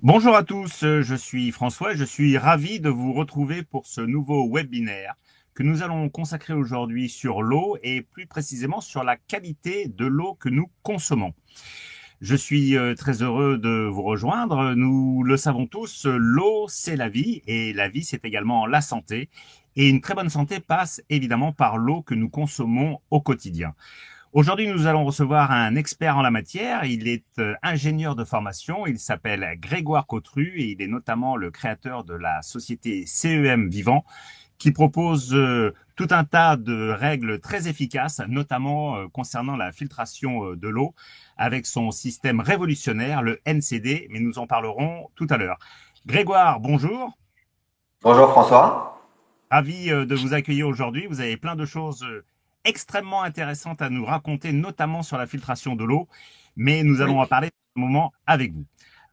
Bonjour à tous, je suis François, je suis ravi de vous retrouver pour ce nouveau webinaire que nous allons consacrer aujourd'hui sur l'eau et plus précisément sur la qualité de l'eau que nous consommons. Je suis très heureux de vous rejoindre. Nous le savons tous, l'eau, c'est la vie et la vie, c'est également la santé. Et une très bonne santé passe évidemment par l'eau que nous consommons au quotidien. Aujourd'hui, nous allons recevoir un expert en la matière. Il est ingénieur de formation. Il s'appelle Grégoire Cotru et il est notamment le créateur de la société CEM Vivant qui propose tout un tas de règles très efficaces, notamment concernant la filtration de l'eau avec son système révolutionnaire, le NCD, mais nous en parlerons tout à l'heure. Grégoire, bonjour. Bonjour François. Ravi de vous accueillir aujourd'hui. Vous avez plein de choses extrêmement intéressantes à nous raconter, notamment sur la filtration de l'eau, mais nous allons Oui. en parler un moment avec vous.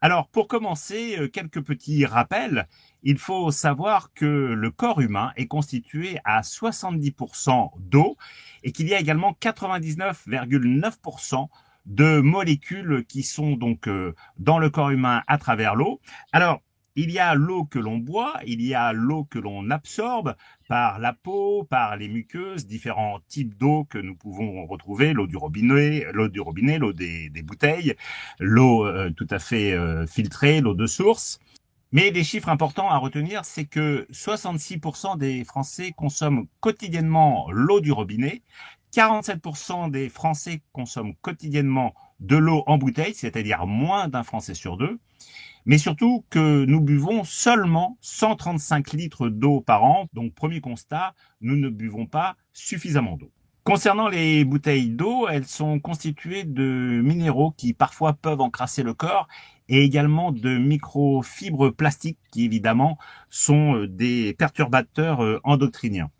Alors, pour commencer, quelques petits rappels. Il faut savoir que le corps humain est constitué à 70% d'eau et qu'il y a également 99,9% de molécules qui sont donc dans le corps humain à travers l'eau. Alors, il y a l'eau que l'on boit, il y a l'eau que l'on absorbe par la peau, par les muqueuses, différents types d'eau que nous pouvons retrouver, l'eau du robinet, l'eau des bouteilles, l'eau tout à fait filtrée, l'eau de source. Mais les chiffres importants à retenir, c'est que 66% des Français consomment quotidiennement l'eau du robinet, 47% des Français consomment quotidiennement de l'eau en bouteille, c'est-à-dire moins d'un Français sur deux, mais surtout que nous buvons seulement 135 litres d'eau par an. Donc, premier constat, nous ne buvons pas suffisamment d'eau. Concernant les bouteilles d'eau, elles sont constituées de minéraux qui parfois peuvent encrasser le corps et également de microfibres plastiques qui évidemment sont des perturbateurs endocriniens.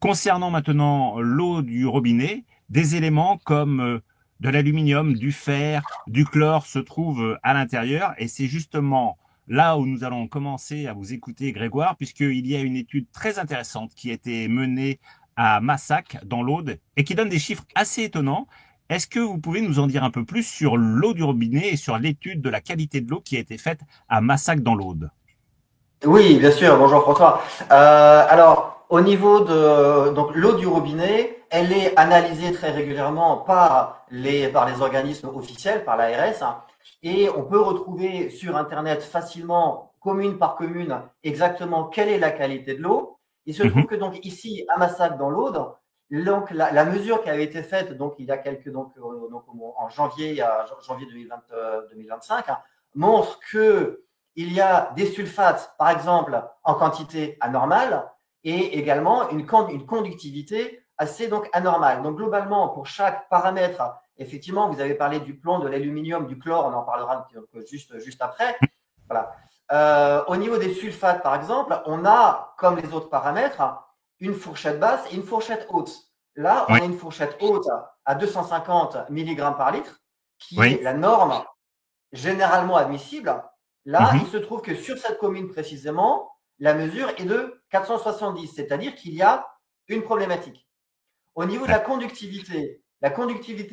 Concernant maintenant l'eau du robinet, des éléments comme de l'aluminium, du fer, du chlore se trouvent à l'intérieur et c'est justement là où nous allons commencer à vous écouter, Grégoire, puisqu'il y a une étude très intéressante qui a été menée à Massac, dans l'Aude, et qui donne des chiffres assez étonnants. Est-ce que vous pouvez nous en dire un peu plus sur l'eau du robinet et sur l'étude de la qualité de l'eau qui a été faite à Massac, dans l'Aude? Oui, bien sûr. Bonjour François. Alors, au niveau de donc l'eau du robinet, elle est analysée très régulièrement par les organismes officiels, par l'ARS, hein, et on peut retrouver sur Internet facilement, commune par commune, exactement quelle est la qualité de l'eau. Il se Mhm. trouve que donc ici, à Massac, dans l'Aude, donc la mesure qui avait été faite donc il y a en janvier 2025, hein, montre que il y a des sulfates, par exemple, en quantité anormale et également une conductivité assez donc anormale. Donc globalement, pour chaque paramètre, effectivement, vous avez parlé du plomb, de l'aluminium, du chlore, on en parlera juste après. Voilà. Au niveau des sulfates, par exemple, on a, comme les autres paramètres, une fourchette basse et une fourchette haute. Là, on Oui, a une fourchette haute à 250 mg par litre, qui oui. est la norme généralement admissible. Là, Mhm. il se trouve que sur cette commune précisément, la mesure est de 470, c'est-à-dire qu'il y a une problématique. Au niveau de la conductivité,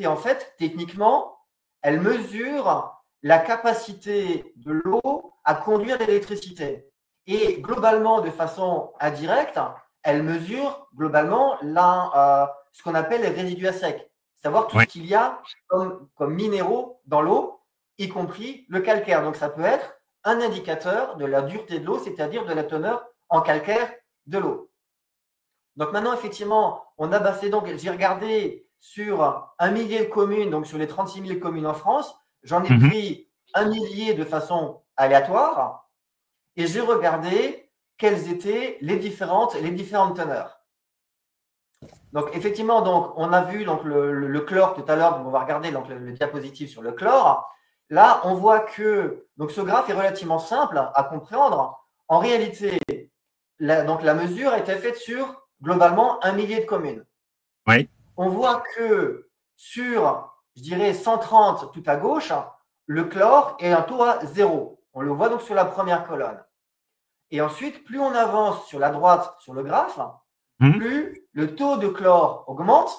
en fait, techniquement, elle mesure la capacité de l'eau à conduire l'électricité. Et globalement, de façon indirecte, elle mesure globalement ce qu'on appelle les résidus à sec, savoir tout Oui. ce qu'il y a comme minéraux dans l'eau, y compris le calcaire. Donc ça peut être un indicateur de la dureté de l'eau, c'est-à-dire de la teneur en calcaire de l'eau. Donc maintenant, effectivement, on a basé, donc j'ai regardé sur un millier de communes, donc sur les 36 000 communes en France, j'en ai Mhm. pris un millier de façon aléatoire et j'ai regardé quelles étaient les différentes teneurs. Donc effectivement, donc, on a vu donc, le chlore tout à l'heure, donc on va regarder donc, le diapositive sur le chlore. Là, on voit que donc, ce graphe est relativement simple à comprendre. En réalité, donc, la mesure a été faite sur globalement un millier de communes. Oui. On voit que sur, je dirais, 130 tout à gauche, le chlore est un taux à zéro. On le voit donc sur la première colonne. Et ensuite, plus on avance sur la droite sur le graphe, Mhm. plus le taux de chlore augmente.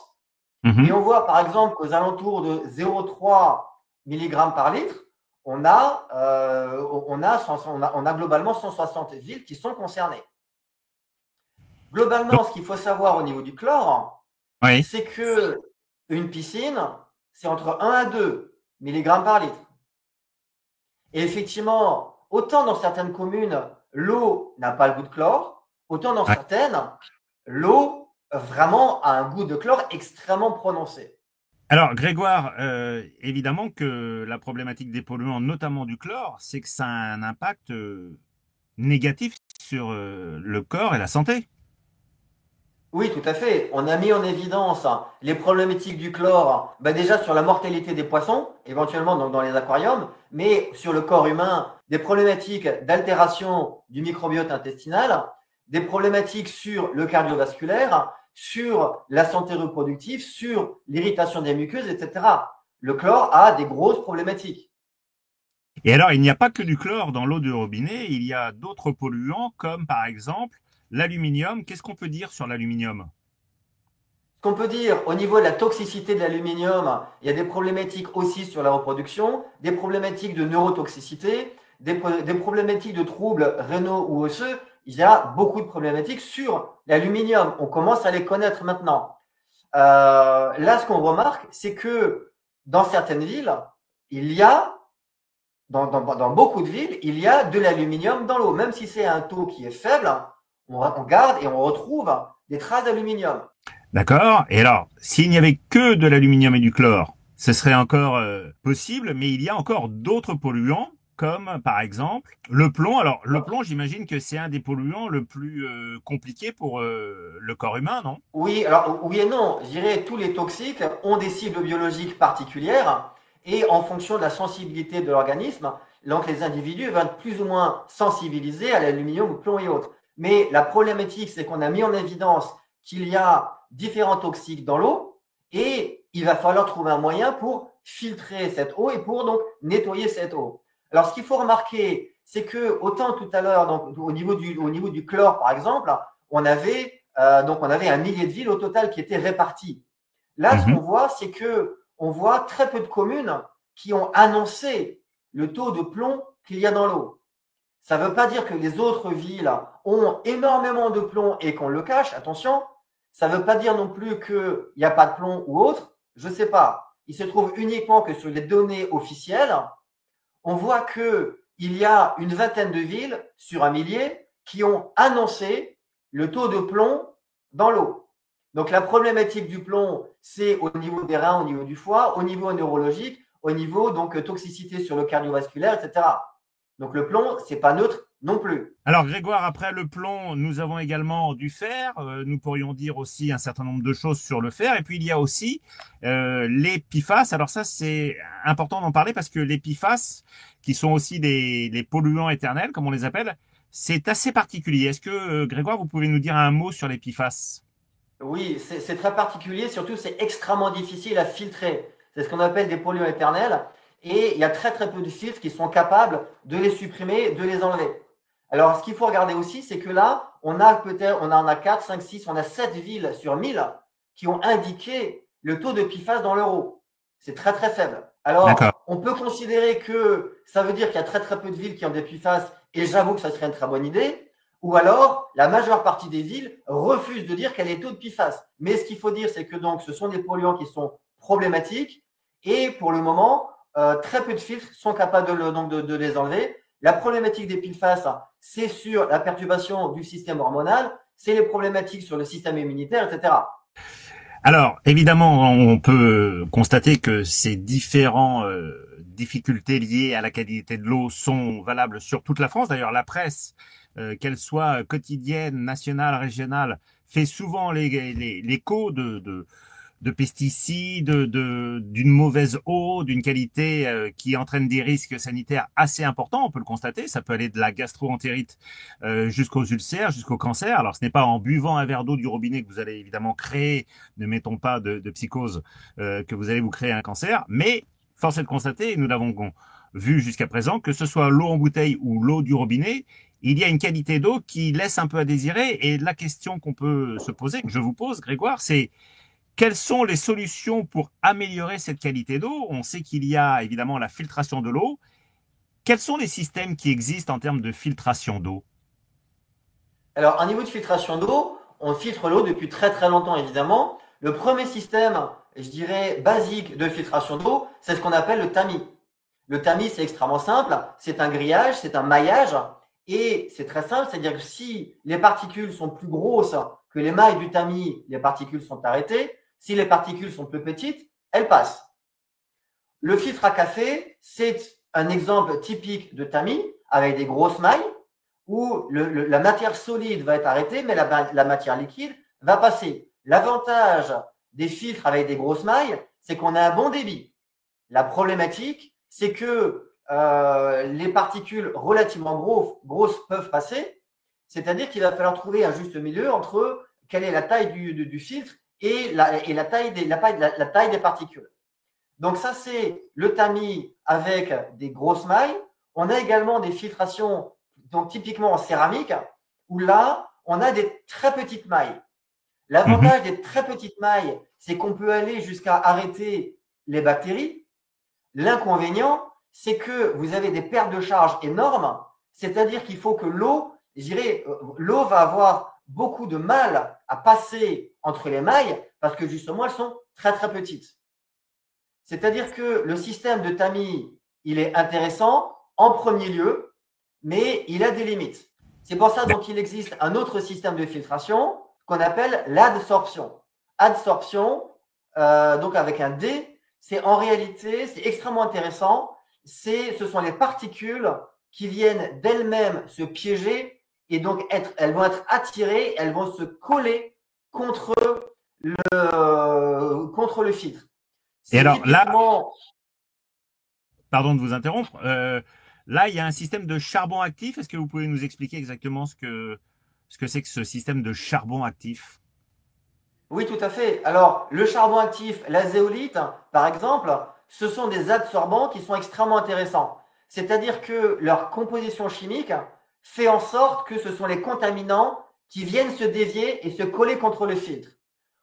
Et Mhm. on voit par exemple qu'aux alentours de 0,3 mg par litre, on a globalement 160 villes qui sont concernées. Globalement, Donc, ce qu'il faut savoir au niveau du chlore, oui. c'est que une piscine, c'est entre 1 à 2 mg par litre. Et effectivement, autant dans certaines communes, l'eau n'a pas le goût de chlore, autant dans Ouais. certaines, l'eau vraiment a un goût de chlore extrêmement prononcé. Alors, Grégoire, évidemment que la problématique des polluants, notamment du chlore, c'est que ça a un impact négatif sur le corps et la santé. Oui, tout à fait. On a mis en évidence les problématiques du chlore, déjà sur la mortalité des poissons, éventuellement donc dans les aquariums, mais sur le corps humain, des problématiques d'altération du microbiote intestinal, des problématiques sur le cardiovasculaire, sur la santé reproductive, sur l'irritation des muqueuses, etc. Le chlore a des grosses problématiques. Et alors, il n'y a pas que du chlore dans l'eau du robinet, il y a d'autres polluants comme par exemple l'aluminium. Qu'est-ce qu'on peut dire sur l'aluminium? Ce qu'on peut dire au niveau de la toxicité de l'aluminium, il y a des problématiques aussi sur la reproduction, des problématiques de neurotoxicité, des problématiques de troubles rénaux ou osseux. Il y a beaucoup de problématiques sur l'aluminium. On commence à les connaître maintenant. Là, ce qu'on remarque, c'est que dans certaines villes, il y a, dans beaucoup de villes, il y a de l'aluminium dans l'eau. Même si c'est un taux qui est faible, on garde et on retrouve des traces d'aluminium. D'accord. Et alors, s'il n'y avait que de l'aluminium et du chlore, ce serait encore possible, mais il y a encore d'autres polluants, comme par exemple le plomb. Alors, le plomb, j'imagine que c'est un des polluants le plus compliqué pour le corps humain, non? Oui, alors oui et non. Je dirais tous les toxiques ont des cibles biologiques particulières et en fonction de la sensibilité de l'organisme, donc les individus vont être plus ou moins sensibilisés à l'aluminium, au plomb et autres. Mais la problématique, c'est qu'on a mis en évidence qu'il y a différents toxiques dans l'eau et il va falloir trouver un moyen pour filtrer cette eau et pour donc nettoyer cette eau. Alors, ce qu'il faut remarquer, c'est que autant tout à l'heure, donc au niveau du chlore, par exemple, on avait on avait 1 millier de villes au total qui étaient réparties. Là, ce qu'on Mhm. voit, c'est que on voit très peu de communes qui ont annoncé le taux de plomb qu'il y a dans l'eau. Ça ne veut pas dire que les autres villes ont énormément de plomb et qu'on le cache, attention. Ça ne veut pas dire non plus qu'il n'y a pas de plomb ou autre, je ne sais pas. Il se trouve uniquement que sur les données officielles, on voit qu'il y a une vingtaine de villes sur 1 millier qui ont annoncé le taux de plomb dans l'eau. Donc la problématique du plomb, c'est au niveau des reins, au niveau du foie, au niveau neurologique, au niveau donc toxicité sur le cardiovasculaire, etc. Donc le plomb, c'est pas neutre non plus. Alors, Grégoire, après le plomb, nous avons également du fer. Nous pourrions dire aussi un certain nombre de choses sur le fer. Et puis, il y a aussi les PFAS. Alors ça, c'est important d'en parler parce que les PFAS, qui sont aussi des polluants éternels, comme on les appelle, c'est assez particulier. Est-ce que, Grégoire, vous pouvez nous dire un mot sur les PFAS? Oui, c'est très particulier, surtout c'est extrêmement difficile à filtrer. C'est ce qu'on appelle des polluants éternels et il y a très très peu de filtres qui sont capables de les supprimer, de les enlever. Alors ce qu'il faut regarder aussi, c'est que là, on en a 4, 5, 6, on a 7 villes sur 1000 qui ont indiqué le taux de PFAS dans l'euro. C'est très très faible. D'accord. Alors, on peut considérer que ça veut dire qu'il y a très très peu de villes qui ont des PFAS et j'avoue que ça serait une très bonne idée. Ou alors, la majeure partie des villes refusent de dire quel est le taux de PFAS. Mais ce qu'il faut dire, c'est que donc, ce sont des polluants qui sont problématiques et pour le moment, très peu de filtres sont capables de les enlever. La problématique des PFAS, c'est sur la perturbation du système hormonal, c'est les problématiques sur le système immunitaire, etc. Alors, évidemment, on peut constater que ces différentes difficultés liées à la qualité de l'eau sont valables sur toute la France. D'ailleurs, la presse, qu'elle soit quotidienne, nationale, régionale, fait souvent l'écho de pesticides, d'une mauvaise eau, d'une qualité qui entraîne des risques sanitaires assez importants. On peut le constater. Ça peut aller de la gastro-entérite jusqu'aux ulcères, jusqu'au cancer. Alors, ce n'est pas en buvant un verre d'eau du robinet que vous allez évidemment créer, ne mettons pas de psychose, que vous allez vous créer un cancer. Mais force est de constater, et nous l'avons vu jusqu'à présent, que ce soit l'eau en bouteille ou l'eau du robinet, il y a une qualité d'eau qui laisse un peu à désirer. Et la question qu'on peut se poser, que je vous pose, Grégoire, c'est quelles sont les solutions pour améliorer cette qualité d'eau? On sait qu'il y a évidemment la filtration de l'eau. Quels sont les systèmes qui existent en termes de filtration d'eau? Alors, un niveau de filtration d'eau, on filtre l'eau depuis très très longtemps, évidemment. Le premier système, je dirais, basique de filtration d'eau, c'est ce qu'on appelle le tamis. Le tamis, c'est extrêmement simple. C'est un grillage, c'est un maillage. Et c'est très simple, c'est-à-dire que si les particules sont plus grosses que les mailles du tamis, les particules sont arrêtées. Si les particules sont plus petites, elles passent. Le filtre à café, c'est un exemple typique de tamis avec des grosses mailles où la matière solide va être arrêtée, mais la matière liquide va passer. L'avantage des filtres avec des grosses mailles, c'est qu'on a un bon débit. La problématique, c'est que les particules relativement grosses peuvent passer, c'est-à-dire qu'il va falloir trouver un juste milieu entre quelle est la taille du filtre et la taille des particules. Donc ça, c'est le tamis avec des grosses mailles. On a également des filtrations, donc typiquement en céramique, où là, on a des très petites mailles. L'avantage des très petites mailles, c'est qu'on peut aller jusqu'à arrêter les bactéries. L'inconvénient, c'est que vous avez des pertes de charge énormes, c'est-à-dire qu'il faut que l'eau, je dirais, l'eau va avoir beaucoup de mal à passer entre les mailles parce que justement, elles sont très très petites. C'est-à-dire que le système de tamis, il est intéressant en premier lieu, mais il a des limites. C'est pour ça donc qu'il existe un autre système de filtration qu'on appelle l'adsorption. Adsorption, donc avec un D, c'est en réalité, c'est extrêmement intéressant. Ce sont les particules qui viennent d'elles-mêmes se piéger et donc elles vont être attirées, elles vont se coller contre le filtre. Et C'est alors là, typiquement. pardon de vous interrompre, là, il y a un système de charbon actif. Est-ce que vous pouvez nous expliquer exactement ce que c'est que ce système de charbon actif? Oui, tout à fait. Alors, le charbon actif, la zéolite, par exemple, ce sont des adsorbants qui sont extrêmement intéressants. C'est-à-dire que leur composition chimique fait en sorte que ce sont les contaminants qui viennent se dévier et se coller contre le filtre.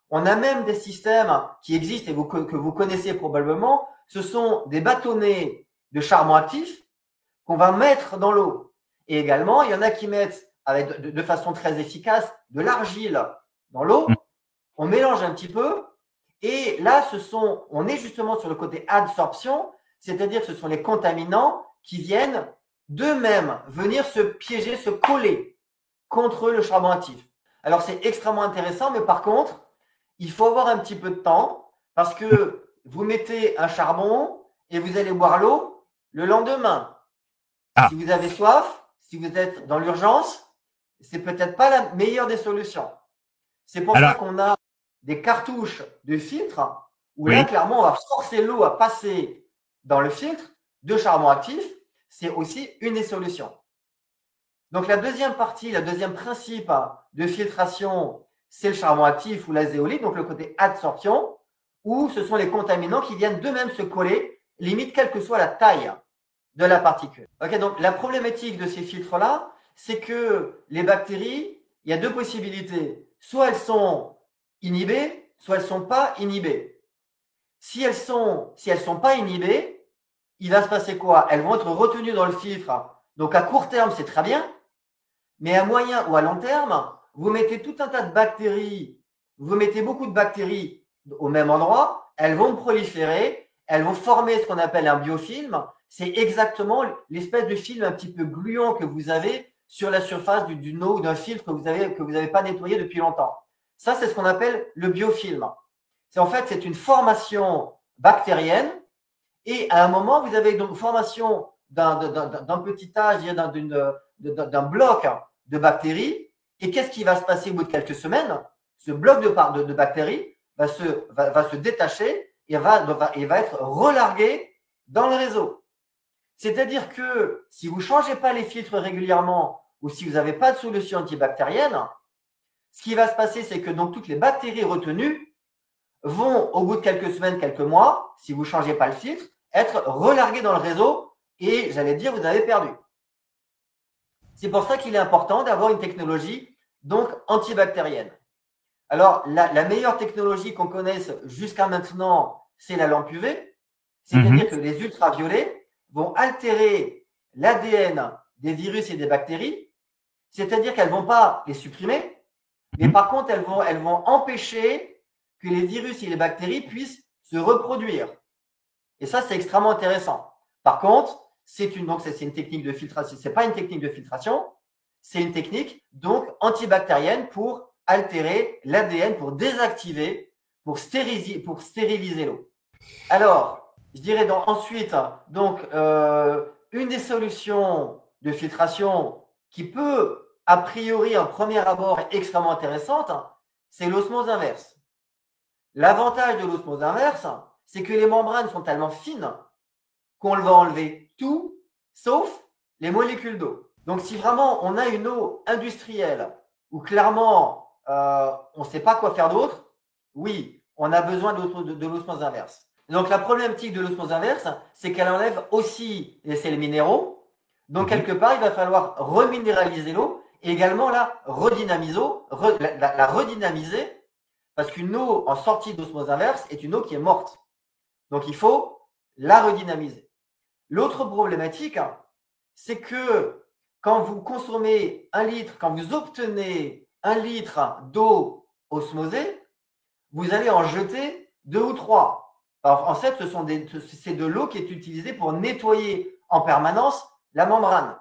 On a même des systèmes qui existent et que vous connaissez probablement. Ce sont des bâtonnets de charbon actif qu'on va mettre dans l'eau. Et également, il y en a qui mettent avec, de façon très efficace de l'argile dans l'eau. On mélange un petit peu. Et là, on est justement sur le côté adsorption, c'est-à-dire que ce sont les contaminants qui viennent d'eux-mêmes venir se piéger, se coller contre le charbon actif. Alors, c'est extrêmement intéressant, mais par contre, il faut avoir un petit peu de temps parce que vous mettez un charbon et vous allez boire l'eau le lendemain. Ah, Si vous avez soif, si vous êtes dans l'urgence, c'est peut-être pas la meilleure des solutions. C'est pour ça alors, qu'on a des cartouches de filtre où là, oui. clairement, on va forcer l'eau à passer dans le filtre de charbon actif. C'est aussi une des solutions. Donc, la deuxième partie, le deuxième principe de filtration, c'est le charbon actif ou la zéolite, donc le côté adsorption, où ce sont les contaminants qui viennent d'eux-mêmes se coller, limite quelle que soit la taille de la particule. Ok, donc la problématique de ces filtres-là, c'est que les bactéries, il y a deux possibilités. Soit elles sont inhibées, soit elles ne sont pas inhibées. Si elles sont pas inhibées, il va se passer quoi? Elles vont être retenues dans le filtre. Donc à court terme, c'est très bien, mais à moyen ou à long terme, vous mettez tout un tas de bactéries, vous mettez beaucoup de bactéries au même endroit, elles vont proliférer, elles vont former ce qu'on appelle un biofilm. C'est exactement l'espèce de film un petit peu gluant que vous avez sur la surface d'une eau ou d'un filtre que vous avez pas nettoyé depuis longtemps. Ça, c'est ce qu'on appelle le biofilm. C'est une formation bactérienne et à un moment, vous avez donc formation d'un petit âge, d'un bloc de bactéries. Et qu'est-ce qui va se passer au bout de quelques semaines? Ce bloc de bactéries va se détacher et va être relargué dans le réseau. C'est-à-dire que si vous ne changez pas les filtres régulièrement ou si vous n'avez pas de solution antibactérienne, ce qui va se passer, c'est que donc toutes les bactéries retenues vont, au bout de quelques semaines, quelques mois, si vous ne changez pas le filtre, être relarguées dans le réseau et, j'allais dire, vous avez perdu. C'est pour ça qu'il est important d'avoir une technologie donc antibactérienne. Alors, la meilleure technologie qu'on connaisse jusqu'à maintenant, c'est la lampe UV. C'est-à-dire que les ultraviolets vont altérer l'ADN des virus et des bactéries, c'est-à-dire qu'elles ne vont pas les supprimer, mais par contre, elles vont empêcher que les virus et les bactéries puissent se reproduire. Et ça, c'est extrêmement intéressant. Par contre, c'est une technique de filtration. Ce n'est pas une technique de filtration, c'est une technique donc antibactérienne pour altérer l'ADN, pour désactiver, pour stériliser l'eau. Alors, je dirais ensuite, donc, une des solutions de filtration qui peut, a priori, en premier abord, être extrêmement intéressante, c'est l'osmose inverse. L'avantage de l'osmose inverse, c'est que les membranes sont tellement fines qu'on va enlever tout, sauf les molécules d'eau. Donc, si vraiment on a une eau industrielle où clairement on ne sait pas quoi faire d'autre, oui, on a besoin de l'osmose inverse. Donc, la problématique de l'osmose inverse, c'est qu'elle enlève aussi les sels minéraux. Donc, quelque part, il va falloir reminéraliser l'eau et également la redynamiser, parce qu'une eau en sortie d'osmose inverse est une eau qui est morte. Donc, il faut la redynamiser. L'autre problématique, c'est que quand vous consommez 1 litre, quand vous obtenez 1 litre d'eau osmosée, vous allez en jeter 2 ou 3. Alors, en fait, c'est de l'eau qui est utilisée pour nettoyer en permanence la membrane.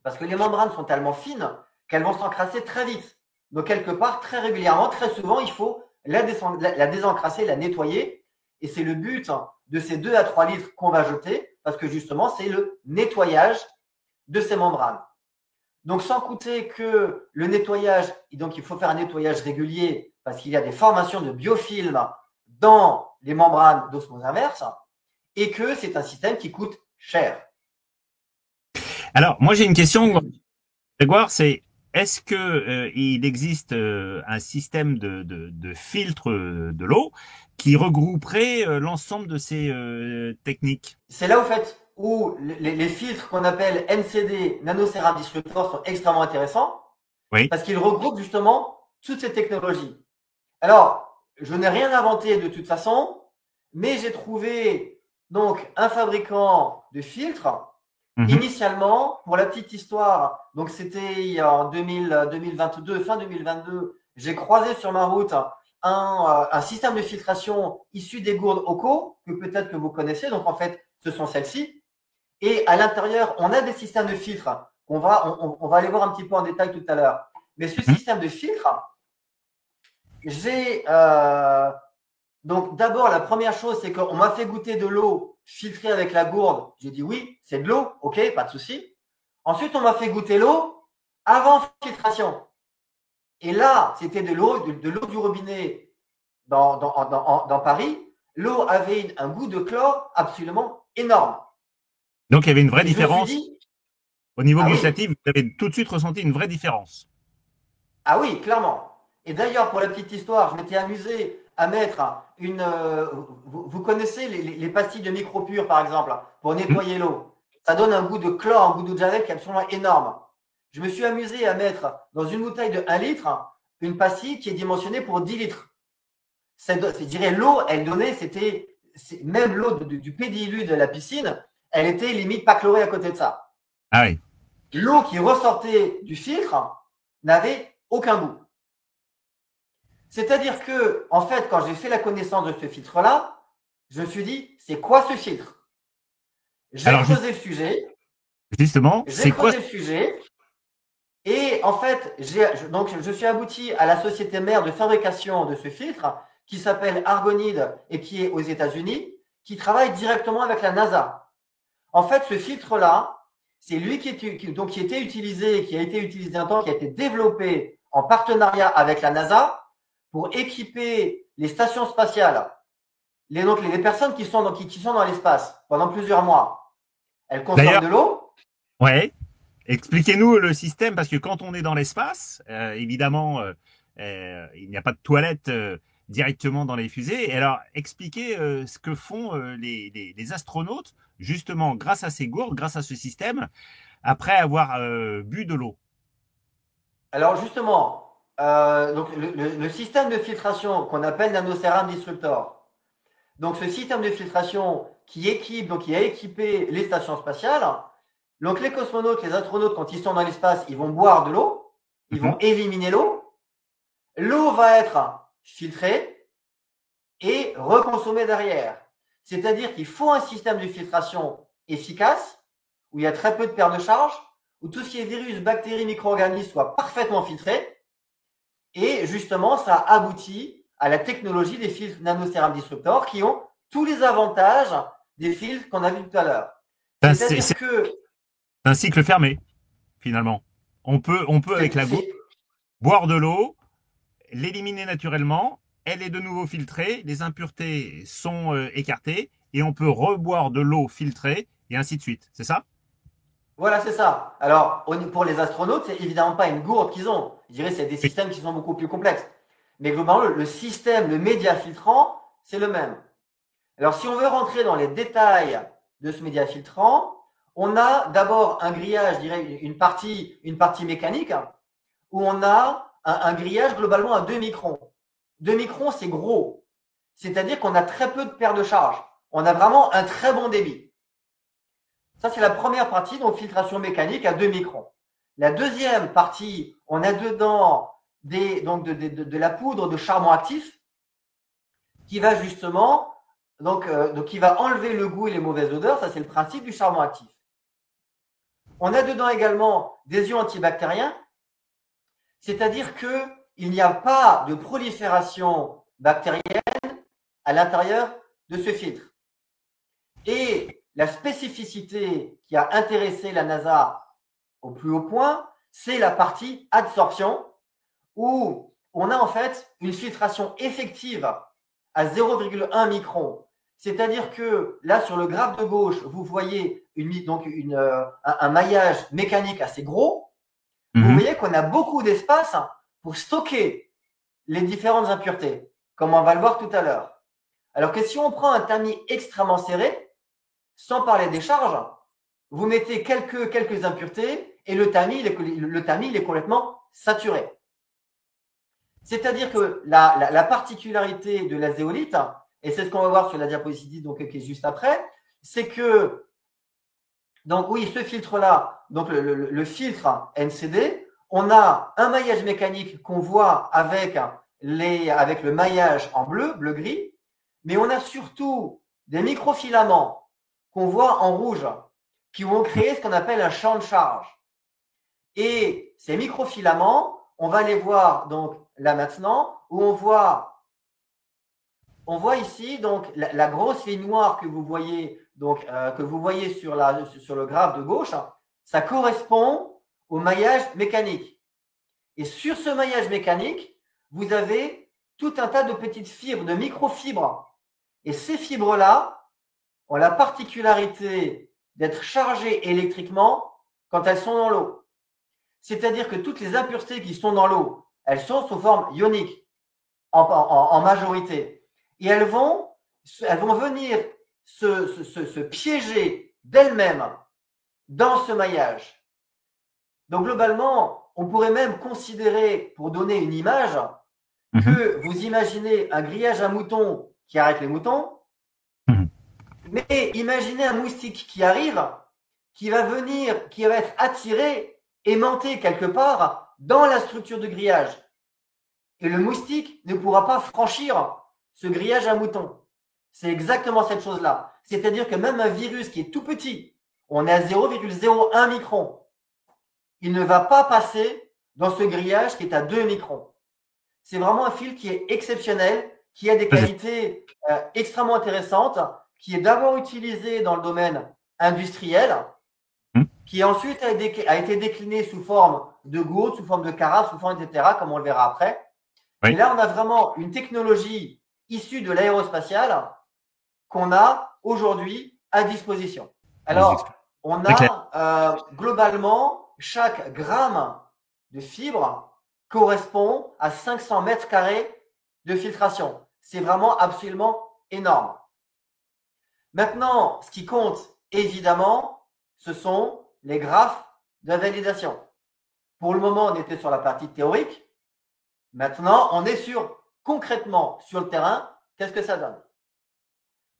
Parce que les membranes sont tellement fines qu'elles vont s'encrasser très vite. Donc, quelque part, très régulièrement, très souvent, il faut la désencrasser, la nettoyer. Et c'est le but de ces 2 à 3 litres qu'on va jeter, parce que justement, c'est le nettoyage de ces membranes. Donc, sans compter que le nettoyage, donc il faut faire un nettoyage régulier, parce qu'il y a des formations de biofilms dans les membranes d'osmose inverse, et que c'est un système qui coûte cher. Alors, moi j'ai une question, Grégoire, c'est est-ce que il existe un système de filtre de l'eau qui regrouperait l'ensemble de ces techniques? C'est là, au fait, où les filtres qu'on appelle NCD, Nanoceram Disruptor, sont extrêmement intéressants, Oui. parce qu'ils regroupent justement toutes ces technologies. Alors, je n'ai rien inventé de toute façon, mais j'ai trouvé donc un fabricant de filtres. Initialement, pour la petite histoire, donc c'était en 2022, fin 2022, j'ai croisé sur ma route un système de filtration issu des gourdes OCO, que peut-être que vous connaissez. Donc en fait, ce sont celles-ci. Et à l'intérieur, on a des systèmes de filtres. On va aller voir un petit peu en détail tout à l'heure. Mais ce système de filtre, j'ai donc d'abord, la première chose, c'est qu'on m'a fait goûter de l'eau filtrée avec la gourde. J'ai dit oui, c'est de l'eau, ok, pas de souci. Ensuite, on m'a fait goûter l'eau avant filtration. Et là, c'était de l'eau du robinet dans Paris. L'eau avait un goût de chlore absolument énorme. Donc, il y avait une vraie différence. Dit, au niveau gustatif, oui. Vous avez tout de suite ressenti une vraie différence. Ah oui, clairement. Et d'ailleurs, pour la petite histoire, je m'étais amusé à mettre vous connaissez les pastilles de micropure, par exemple, pour nettoyer l'eau. Ça donne un goût de chlore, un goût d'eau de javel qui est absolument énorme. Je me suis amusé à mettre dans une bouteille de 1 litre une pastille qui est dimensionnée pour 10 litres. Je dirais l'eau, elle donnait, même l'eau du pédiluve de la piscine, elle était limite pas chlorée à côté de ça. Ah oui. L'eau qui ressortait du filtre n'avait aucun goût. C'est-à-dire que, en fait, quand j'ai fait la connaissance de ce filtre-là, je me suis dit, c'est quoi ce filtre? J'ai creusé le sujet. Justement, j'ai creusé le sujet. Et en fait, je suis abouti à la société mère de fabrication de ce filtre qui s'appelle Argonide et qui est aux États-Unis, qui travaille directement avec la NASA. En fait, ce filtre-là, c'est lui qui a été utilisé un temps, qui a été développé en partenariat avec la NASA pour équiper les stations spatiales, les personnes qui sont dans l'espace pendant plusieurs mois. Elles consomment de l'eau. Ouais. Expliquez-nous le système, parce que quand on est dans l'espace, évidemment, il n'y a pas de toilette directement dans les fusées. Et alors, expliquez ce que font les astronautes, justement, grâce à ces gourdes, grâce à ce système, après avoir bu de l'eau. Alors, justement, donc le système de filtration qu'on appelle Nanoceram Disruptor, donc ce système de filtration qui a équipé les stations spatiales, Donc, les cosmonautes, les astronautes, quand ils sont dans l'espace, ils vont boire de l'eau, ils vont éliminer l'eau. L'eau va être filtrée et reconsommée derrière. C'est-à-dire qu'il faut un système de filtration efficace, où il y a très peu de pertes de charge, où tout ce qui est virus, bactéries, micro-organismes soit parfaitement filtré. Et justement, ça aboutit à la technologie des filtres nanocéramiques disruptors qui ont tous les avantages des filtres qu'on a vus tout à l'heure. C'est-à-dire que c'est un cycle fermé, finalement. On peut avec la goutte, boire de l'eau, l'éliminer naturellement, elle est de nouveau filtrée, les impuretés sont écartées, et on peut reboire de l'eau filtrée, et ainsi de suite. C'est ça? voilà, c'est ça. Alors, pour les astronautes, c'est évidemment pas une gourde qu'ils ont. Je dirais que c'est des Oui. systèmes qui sont beaucoup plus complexes. Mais globalement, le système, le média filtrant, c'est le même. Alors, si on veut rentrer dans les détails de ce média filtrant, on a d'abord un grillage, je dirais une partie mécanique, où on a un grillage globalement à 2 microns. 2 microns, c'est gros. C'est-à-dire qu'on a très peu de paires de charge. On a vraiment un très bon débit. Ça, c'est la première partie, donc filtration mécanique à 2 microns. La deuxième partie, on a dedans de la poudre de charbon actif qui va justement, qui va enlever le goût et les mauvaises odeurs. Ça, c'est le principe du charbon actif. On a dedans également des ions antibactériens, c'est-à-dire qu'il n'y a pas de prolifération bactérienne à l'intérieur de ce filtre. Et la spécificité qui a intéressé la NASA au plus haut point, c'est la partie adsorption, où on a en fait une filtration effective à 0,1 micron. C'est-à-dire que là, sur le graphe de gauche, vous voyez un maillage mécanique assez gros. Vous voyez qu'on a beaucoup d'espace pour stocker les différentes impuretés, comme on va le voir tout à l'heure. Alors que si on prend un tamis extrêmement serré, sans parler des charges, vous mettez quelques impuretés et le tamis il est complètement saturé. C'est-à-dire que la particularité de la zéolite, et c'est ce qu'on va voir sur la diapositive donc, qui est juste après, c'est que, donc oui, ce filtre-là, donc le filtre NCD, on a un maillage mécanique qu'on voit avec le maillage en bleu-gris, mais on a surtout des microfilaments qu'on voit en rouge, qui vont créer ce qu'on appelle un champ de charge. Et ces microfilaments, on va les voir donc là maintenant, où on voit ici donc la grosse ligne noire que vous voyez sur le graphe de gauche, ça correspond au maillage mécanique. Et sur ce maillage mécanique, vous avez tout un tas de petites fibres, de microfibres. Et ces fibres-là ont la particularité d'être chargées électriquement quand elles sont dans l'eau. C'est-à-dire que toutes les impuretés qui sont dans l'eau, elles sont sous forme ionique en majorité. Et elles vont venir se piéger d'elles-mêmes dans ce maillage. Donc globalement, on pourrait même considérer, pour donner une image, que vous imaginez un grillage à moutons qui arrête les moutons, mais imaginez un moustique qui arrive, qui va être attiré, aimanté quelque part dans la structure de grillage. Et le moustique ne pourra pas franchir ce grillage à moutons. C'est exactement cette chose-là. C'est-à-dire que même un virus qui est tout petit, on est à 0,01 micron, il ne va pas passer dans ce grillage qui est à 2 microns. C'est vraiment un fil qui est exceptionnel, qui a des qualités extrêmement intéressantes, qui est d'abord utilisé dans le domaine industriel, qui ensuite a été décliné sous forme de gouttes, sous forme de carafes, sous forme etc., comme on le verra après. Oui. Et là, on a vraiment une technologie issue de l'aérospatiale qu'on a aujourd'hui à disposition. Alors, on a globalement, chaque gramme de fibre correspond à 500 mètres carrés de filtration. C'est vraiment absolument énorme. Maintenant, ce qui compte, évidemment, ce sont les graphes de validation. Pour le moment, on était sur la partie théorique. Maintenant, on est concrètement sur le terrain, qu'est-ce que ça donne?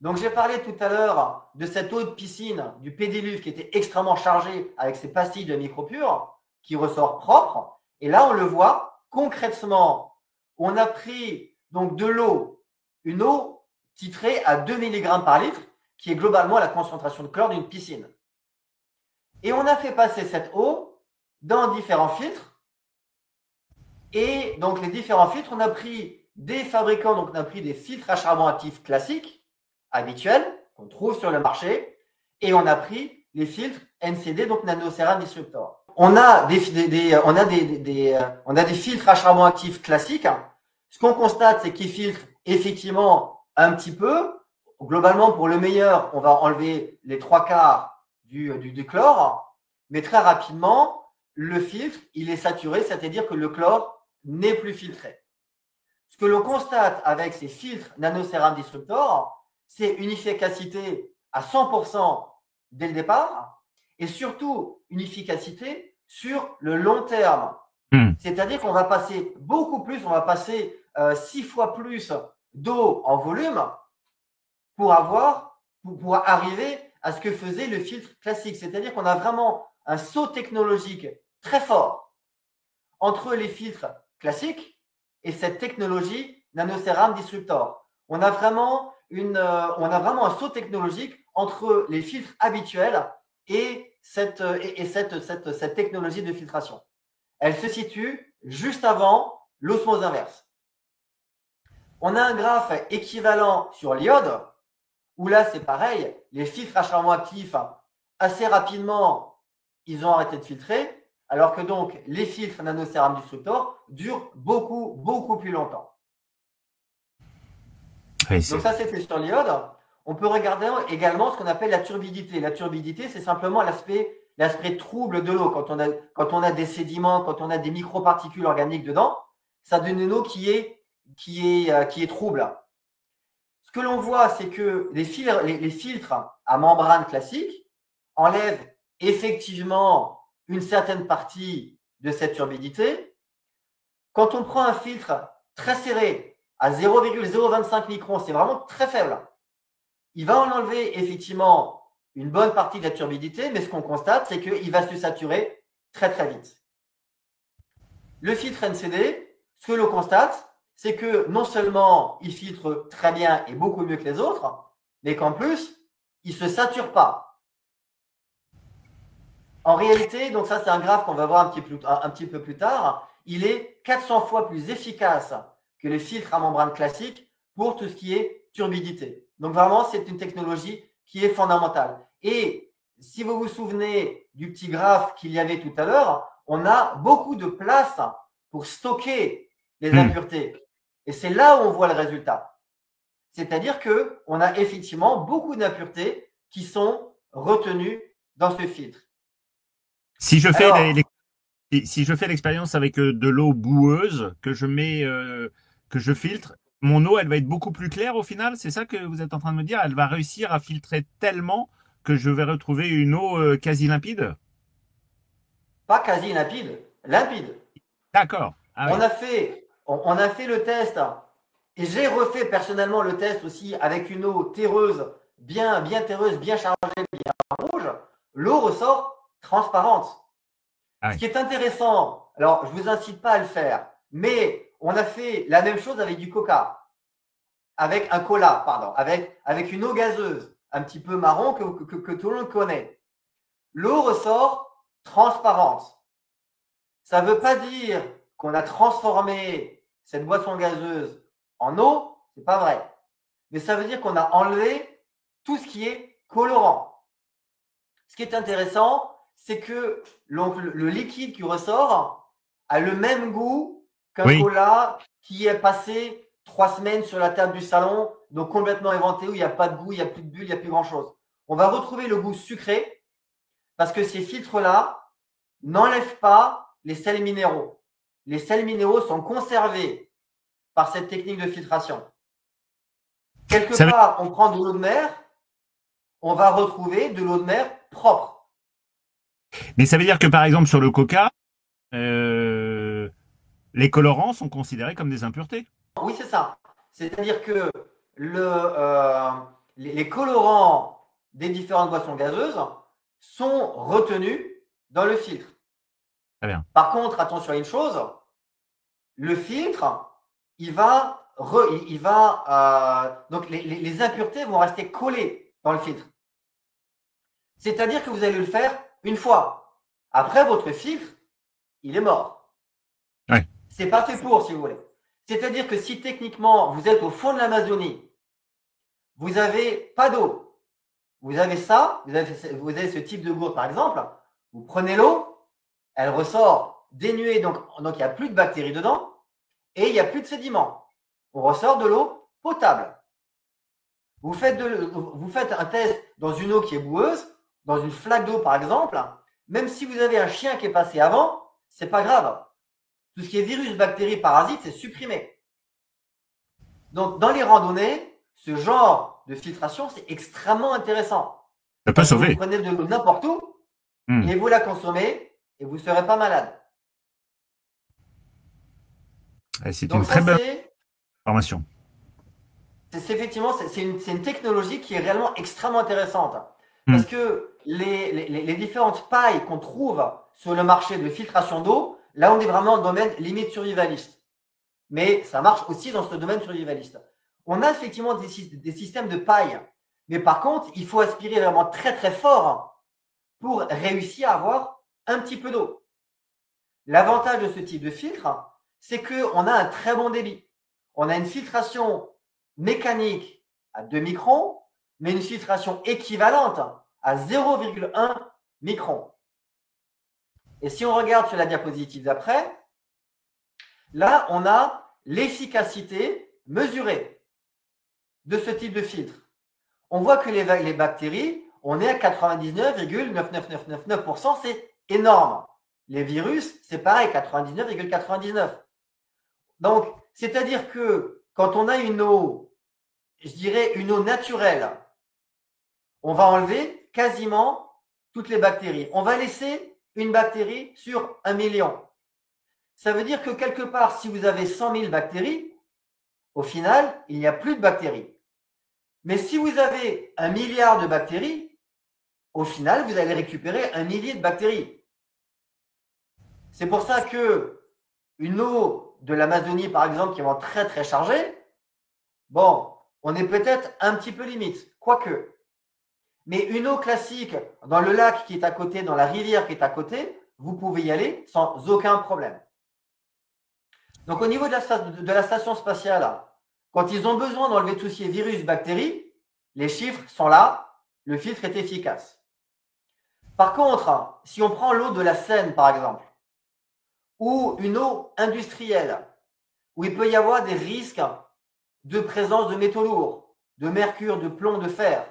Donc, j'ai parlé tout à l'heure de cette eau de piscine, du pédiluve qui était extrêmement chargé avec ses pastilles de micropure, qui ressort propre. Et là, on le voit concrètement. On a pris donc de l'eau, une eau titrée à 2 mg par litre, qui est globalement la concentration de chlore d'une piscine. Et on a fait passer cette eau dans différents filtres. Et donc, les différents filtres, on a pris des fabricants, donc on a pris des filtres à charbon actif classiques, habituels, qu'on trouve sur le marché, et on a pris les filtres NCD, donc Nanocéram Disruptor. On a des filtres à charbon actif classiques. Ce qu'on constate, c'est qu'ils filtrent effectivement un petit peu. Globalement, pour le meilleur, on va enlever les 3/4 du chlore, mais très rapidement, le filtre, il est saturé, c'est-à-dire que le chlore n'est plus filtré. Ce que l'on constate avec ces filtres Nanocéram Disruptor, c'est une efficacité à 100% dès le départ et surtout une efficacité sur le long terme. C'est-à-dire qu'on va passer beaucoup plus, on va passer 6 fois plus d'eau en volume pour arriver à ce que faisait le filtre classique. C'est-à-dire qu'on a vraiment un saut technologique très fort entre les filtres classiques et cette technologie Nanocéram Disruptor. On a vraiment un saut technologique entre les filtres habituels et cette technologie de filtration. Elle se situe juste avant l'osmose inverse. On a un graphe équivalent sur l'iode, où là c'est pareil, les filtres à charbon actif, assez rapidement, ils ont arrêté de filtrer, alors que donc les filtres Nanocéram Disruptor durent beaucoup, beaucoup plus longtemps. Oui, donc ça, c'était sur l'iode. On peut regarder également ce qu'on appelle la turbidité. La turbidité, c'est simplement l'aspect trouble de l'eau. Quand on a des sédiments, quand on a des microparticules organiques dedans, ça donne une eau qui est trouble. Ce que l'on voit, c'est que les filtres à membrane classique enlèvent effectivement une certaine partie de cette turbidité. Quand on prend un filtre très serré à 0,025 microns, c'est vraiment très faible. Il va en enlever effectivement une bonne partie de la turbidité, mais ce qu'on constate, c'est qu'il va se saturer très très vite. Le filtre NCD, ce que l'on constate, c'est que non seulement il filtre très bien et beaucoup mieux que les autres, mais qu'en plus, il ne se sature pas. En réalité, donc ça c'est un graphe qu'on va voir un petit peu plus tard, il est 400 fois plus efficace que les filtres à membrane classiques pour tout ce qui est turbidité. Donc vraiment, c'est une technologie qui est fondamentale. Et si vous vous souvenez du petit graphe qu'il y avait tout à l'heure, on a beaucoup de place pour stocker les impuretés. Et c'est là où on voit le résultat. C'est-à-dire qu'on a effectivement beaucoup d'impuretés qui sont retenues dans ce filtre. Si je fais l'expérience avec de l'eau boueuse que je filtre, mon eau, elle va être beaucoup plus claire au final. C'est ça que vous êtes en train de me dire? Elle va réussir à filtrer tellement que je vais retrouver une eau quasi limpide? Pas quasi limpide, limpide. D'accord. Ah oui. On a fait le test et j'ai refait personnellement le test aussi avec une eau terreuse, bien terreuse, bien chargée, bien rouge. L'eau ressort transparente. Ah oui. Ce qui est intéressant, alors je ne vous incite pas à le faire, mais on a fait la même chose avec du coca, avec un cola, pardon, avec une eau gazeuse, un petit peu marron que tout le monde connaît. L'eau ressort transparente. Ça ne veut pas dire qu'on a transformé cette boisson gazeuse en eau, c'est pas vrai. Mais ça veut dire qu'on a enlevé tout ce qui est colorant. Ce qui est intéressant, c'est que le liquide qui ressort a le même goût qu'un cola qui est passé 3 semaines sur la table du salon, donc complètement éventé, où il n'y a pas de goût, il n'y a plus de bulles, il n'y a plus grand-chose. On va retrouver le goût sucré parce que ces filtres-là n'enlèvent pas les sels minéraux. Les sels minéraux sont conservés par cette technique de filtration. Quelque part, on prend de l'eau de mer, on va retrouver de l'eau de mer propre. Mais ça veut dire que par exemple sur le coca, les colorants sont considérés comme des impuretés? Oui, c'est ça. C'est-à-dire que les colorants des différentes boissons gazeuses sont retenus dans le filtre. Très bien. Par contre, attention à une chose, le filtre, donc les impuretés vont rester collées dans le filtre. C'est-à-dire que vous allez le faire une fois. Après, votre filtre, il est mort. Ouais. C'est pas fait pour, si vous voulez. C'est-à-dire que si techniquement, vous êtes au fond de l'Amazonie, vous n'avez pas d'eau, vous avez ça, vous avez ce type de gourde par exemple, vous prenez l'eau, elle ressort dénuée, donc il n'y a plus de bactéries dedans, et il n'y a plus de sédiments. On ressort de l'eau potable. Vous faites un test dans une eau qui est boueuse, dans une flaque d'eau par exemple, même si vous avez un chien qui est passé avant, c'est pas grave. Tout ce qui est virus, bactéries, parasites, c'est supprimé. Donc, dans les randonnées, ce genre de filtration, c'est extrêmement intéressant. Ça peut sauver. Vous prenez de l'eau n'importe où et vous la consommez et vous ne serez pas malade. C'est une très bonne information. Effectivement, c'est une technologie qui est réellement extrêmement intéressante. Parce que les différentes pailles qu'on trouve sur le marché de filtration d'eau, là, on est vraiment dans le domaine limite survivaliste. Mais ça marche aussi dans ce domaine survivaliste. On a effectivement des systèmes de paille. Mais par contre, il faut aspirer vraiment très très fort pour réussir à avoir un petit peu d'eau. L'avantage de ce type de filtre, c'est qu'on a un très bon débit. On a une filtration mécanique à 2 microns, mais une filtration équivalente à 0,1 micron. Et si on regarde sur la diapositive d'après, là, on a l'efficacité mesurée de ce type de filtre. On voit que les bactéries, on est à 99,99999%, c'est énorme. Les virus, c'est pareil, 99,99. Donc, c'est-à-dire que quand on a une eau, je dirais une eau naturelle, on va enlever quasiment toutes les bactéries. On va laisser une bactérie sur 1 million. Ça veut dire que quelque part, si vous avez 100 000 bactéries, au final, il n'y a plus de bactéries. Mais si vous avez 1 milliard de bactéries, au final, vous allez récupérer 1 millier de bactéries. C'est pour ça que une eau de l'Amazonie, par exemple, qui est très très chargée, bon, on est peut-être un petit peu limite, quoique. Mais une eau classique dans le lac qui est à côté, dans la rivière qui est à côté, vous pouvez y aller sans aucun problème. Donc au niveau de la station spatiale, quand ils ont besoin d'enlever tout ce qui est virus, bactéries, les chiffres sont là, le filtre est efficace. Par contre, si on prend l'eau de la Seine, par exemple, ou une eau industrielle, où il peut y avoir des risques de présence de métaux lourds, de mercure, de plomb, de fer,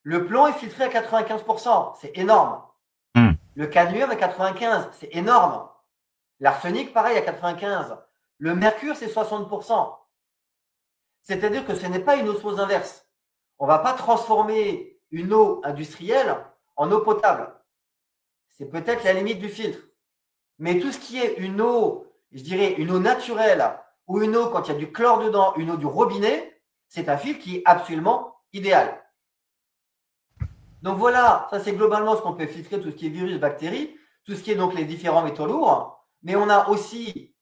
le plomb est filtré à 95%, c'est énorme. Le cadmium à 95%, c'est énorme. L'arsenic, pareil, à 95%. Le mercure, c'est 60%. C'est-à-dire que ce n'est pas une osmose inverse. On ne va pas transformer une eau industrielle en eau potable. C'est peut-être la limite du filtre. Mais tout ce qui est une eau, je dirais une eau naturelle, ou une eau quand il y a du chlore dedans, une eau du robinet, c'est un filtre qui est absolument idéal. Donc voilà, ça c'est globalement ce qu'on peut filtrer, tout ce qui est virus, bactéries, tout ce qui est donc les différents métaux lourds. Mais on a aussi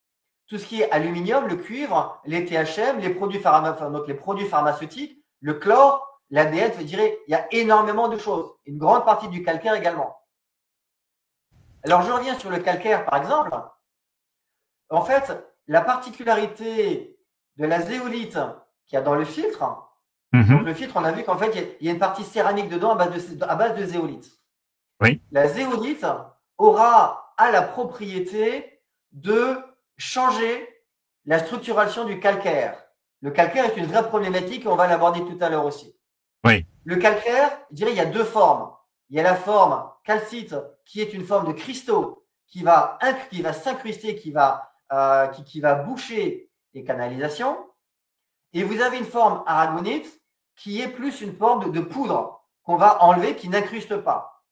tout ce qui est aluminium, le cuivre, les THM, les produits pharmaceutiques, le chlore, l'ADN, je dirais, il y a énormément de choses. Une grande partie du calcaire également. Alors je reviens sur le calcaire par exemple. En fait, la particularité de la zéolite qu'il y a dans le filtre, donc le filtre, on a vu qu'en fait, il y a une partie céramique dedans à base de zéolite. Oui. La zéolite a la propriété de changer la structuration du calcaire. Le calcaire est une vraie problématique et on va l'aborder tout à l'heure aussi. Oui. Le calcaire, je dirais, il y a deux formes. Il y a la forme calcite qui est une forme de cristaux qui va s'incruster, qui va boucher les canalisations. Et vous avez une forme aragonite qui est plus une forme de poudre qu'on va enlever, qui n'incruste pas.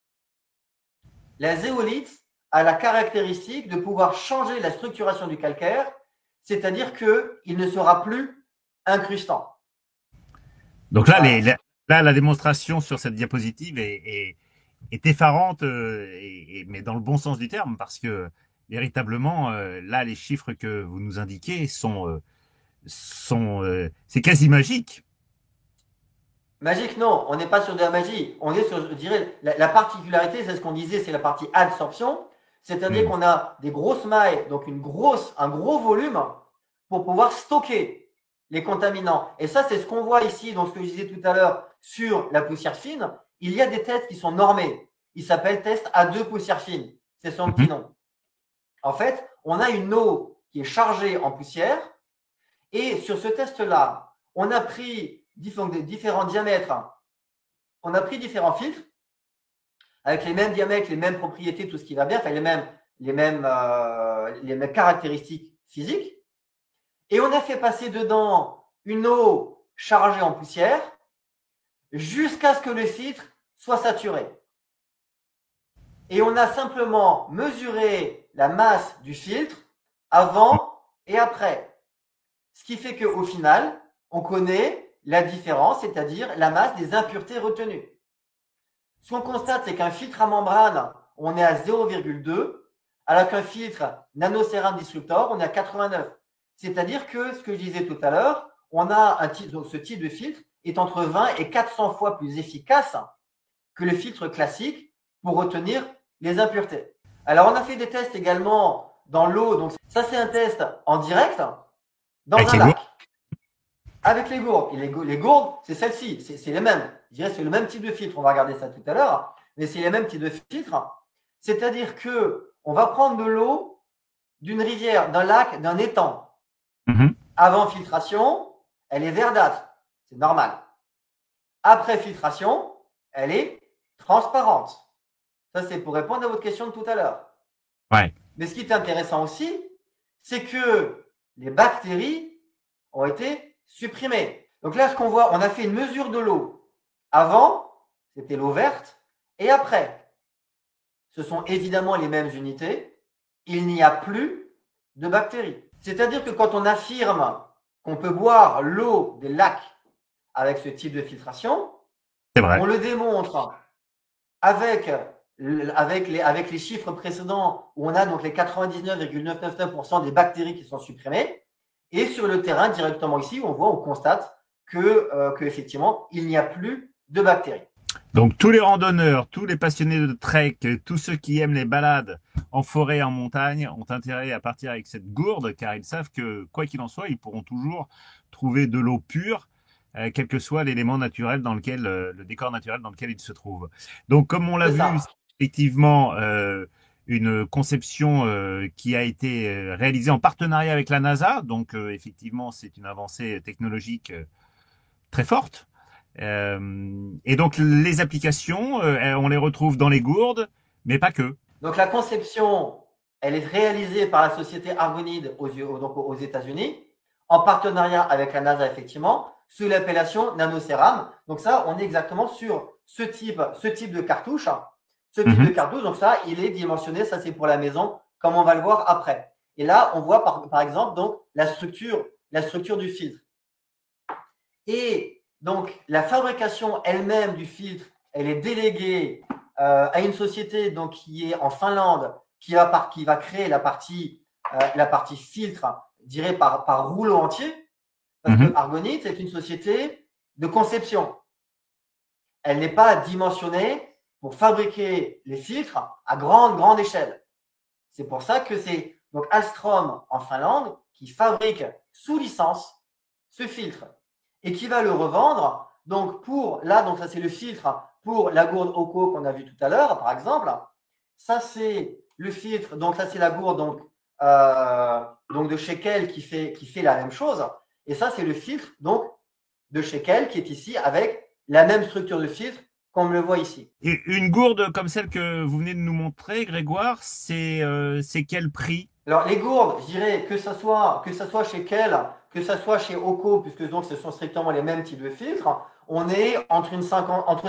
La zéolite a la caractéristique de pouvoir changer la structuration du calcaire, c'est-à-dire qu'il ne sera plus incrustant. Donc là, Là, la démonstration sur cette diapositive est effarante, mais dans le bon sens du terme, parce que véritablement, là, les chiffres que vous nous indiquez c'est quasi magique. Magique, non, on n'est pas sur de la magie. On est sur, je dirais, la particularité, c'est ce qu'on disait, c'est la partie adsorption. C'est-à-dire Hmm. qu'on a des grosses mailles, donc un gros volume pour pouvoir stocker les contaminants. Et ça, c'est ce qu'on voit ici, dans ce que je disais tout à l'heure sur la poussière fine. Il y a des tests qui sont normés. Il s'appelle test A2 poussière fine. C'est son petit Mhm. nom. En fait, on a une eau qui est chargée en poussière. Et sur ce test-là, on a pris différents diamètres. On a pris différents filtres avec les mêmes diamètres, les mêmes propriétés, tout ce qui va bien, enfin les mêmes caractéristiques physiques. Et on a fait passer dedans une eau chargée en poussière jusqu'à ce que le filtre soit saturé. Et on a simplement mesuré la masse du filtre avant et après. Ce qui fait qu'au final, on connaît la différence, c'est-à-dire la masse des impuretés retenues. Ce qu'on constate, c'est qu'un filtre à membrane, on est à 0,2, alors qu'un filtre nanocérame disruptor, on est à 89. C'est-à-dire que, ce que je disais tout à l'heure, on a donc ce type de filtre est entre 20 et 400 fois plus efficace que le filtre classique pour retenir les impuretés. Alors, on a fait des tests également dans l'eau. Donc, ça, c'est un test en direct dans Avec un les gourdes. lac avec les gourdes. Et les gourdes, c'est celle-ci. C'est les mêmes. Je dirais c'est le même type de filtre. On va regarder ça tout à l'heure. Mais c'est les mêmes types de filtres. C'est-à-dire que on va prendre de l'eau d'une rivière, d'un lac, d'un étang. Mhm. Avant filtration, elle est verdâtre. C'est normal. Après filtration, elle est transparente. Ça, c'est pour répondre à votre question de tout à l'heure. Ouais. Mais ce qui est intéressant aussi, c'est que les bactéries ont été supprimées. Donc là, ce qu'on voit, on a fait une mesure de l'eau. Avant, c'était l'eau verte, et après, ce sont évidemment les mêmes unités. Il n'y a plus de bactéries. C'est-à-dire que quand on affirme qu'on peut boire l'eau des lacs avec ce type de filtration, C'est vrai. on le démontre avec, avec les chiffres précédents où on a donc les 99,999% des bactéries qui sont supprimées. Et sur le terrain, directement ici, on constate que effectivement, il n'y a plus de bactéries. Donc tous les randonneurs, tous les passionnés de trek, tous ceux qui aiment les balades en forêt et en montagne ont intérêt à partir avec cette gourde car ils savent que quoi qu'il en soit, ils pourront toujours trouver de l'eau pure, quel que soit l'élément naturel dans lequel, le décor naturel dans lequel ils se trouvent. Donc comme on l'a C'est vu, ça. c'est effectivement une conception qui a été réalisée en partenariat avec la NASA. Donc effectivement, c'est une avancée technologique très forte. Et donc les applications, on les retrouve dans les gourdes, mais pas que. Donc la conception, elle est réalisée par la société Argonide donc aux États-Unis, en partenariat avec la NASA, effectivement, sous l'appellation nanocérame. Donc ça, on est exactement sur ce type de cartouche. Ce type de Mhm. cartouche, donc ça, il est dimensionné, ça c'est pour la maison, comme on va le voir après. Et là, on voit par exemple donc la structure du filtre. Et donc, la fabrication elle-même du filtre, elle est déléguée à une société donc, qui est en Finlande, qui va créer la partie filtre, je dirais par rouleau entier, parce que Mhm. Argonite est une société de conception. Elle n'est pas dimensionnée pour fabriquer les filtres à grande échelle. C'est pour ça que c'est donc Alstrom en Finlande qui fabrique sous licence ce filtre et qui va le revendre. Donc donc ça c'est le filtre pour la gourde Oco qu'on a vu tout à l'heure, par exemple. Ça c'est le filtre, donc ça c'est la gourde donc de Shekel qui fait la même chose. Et ça c'est le filtre donc de Shekel qui est ici avec la même structure de filtre qu'on le voit ici. Et une gourde comme celle que vous venez de nous montrer, Grégoire, c'est quel prix? Alors, les gourdes, je dirais que ça soit chez Kell, que ça soit chez Oco, puisque donc ce sont strictement les mêmes types de filtres, on est entre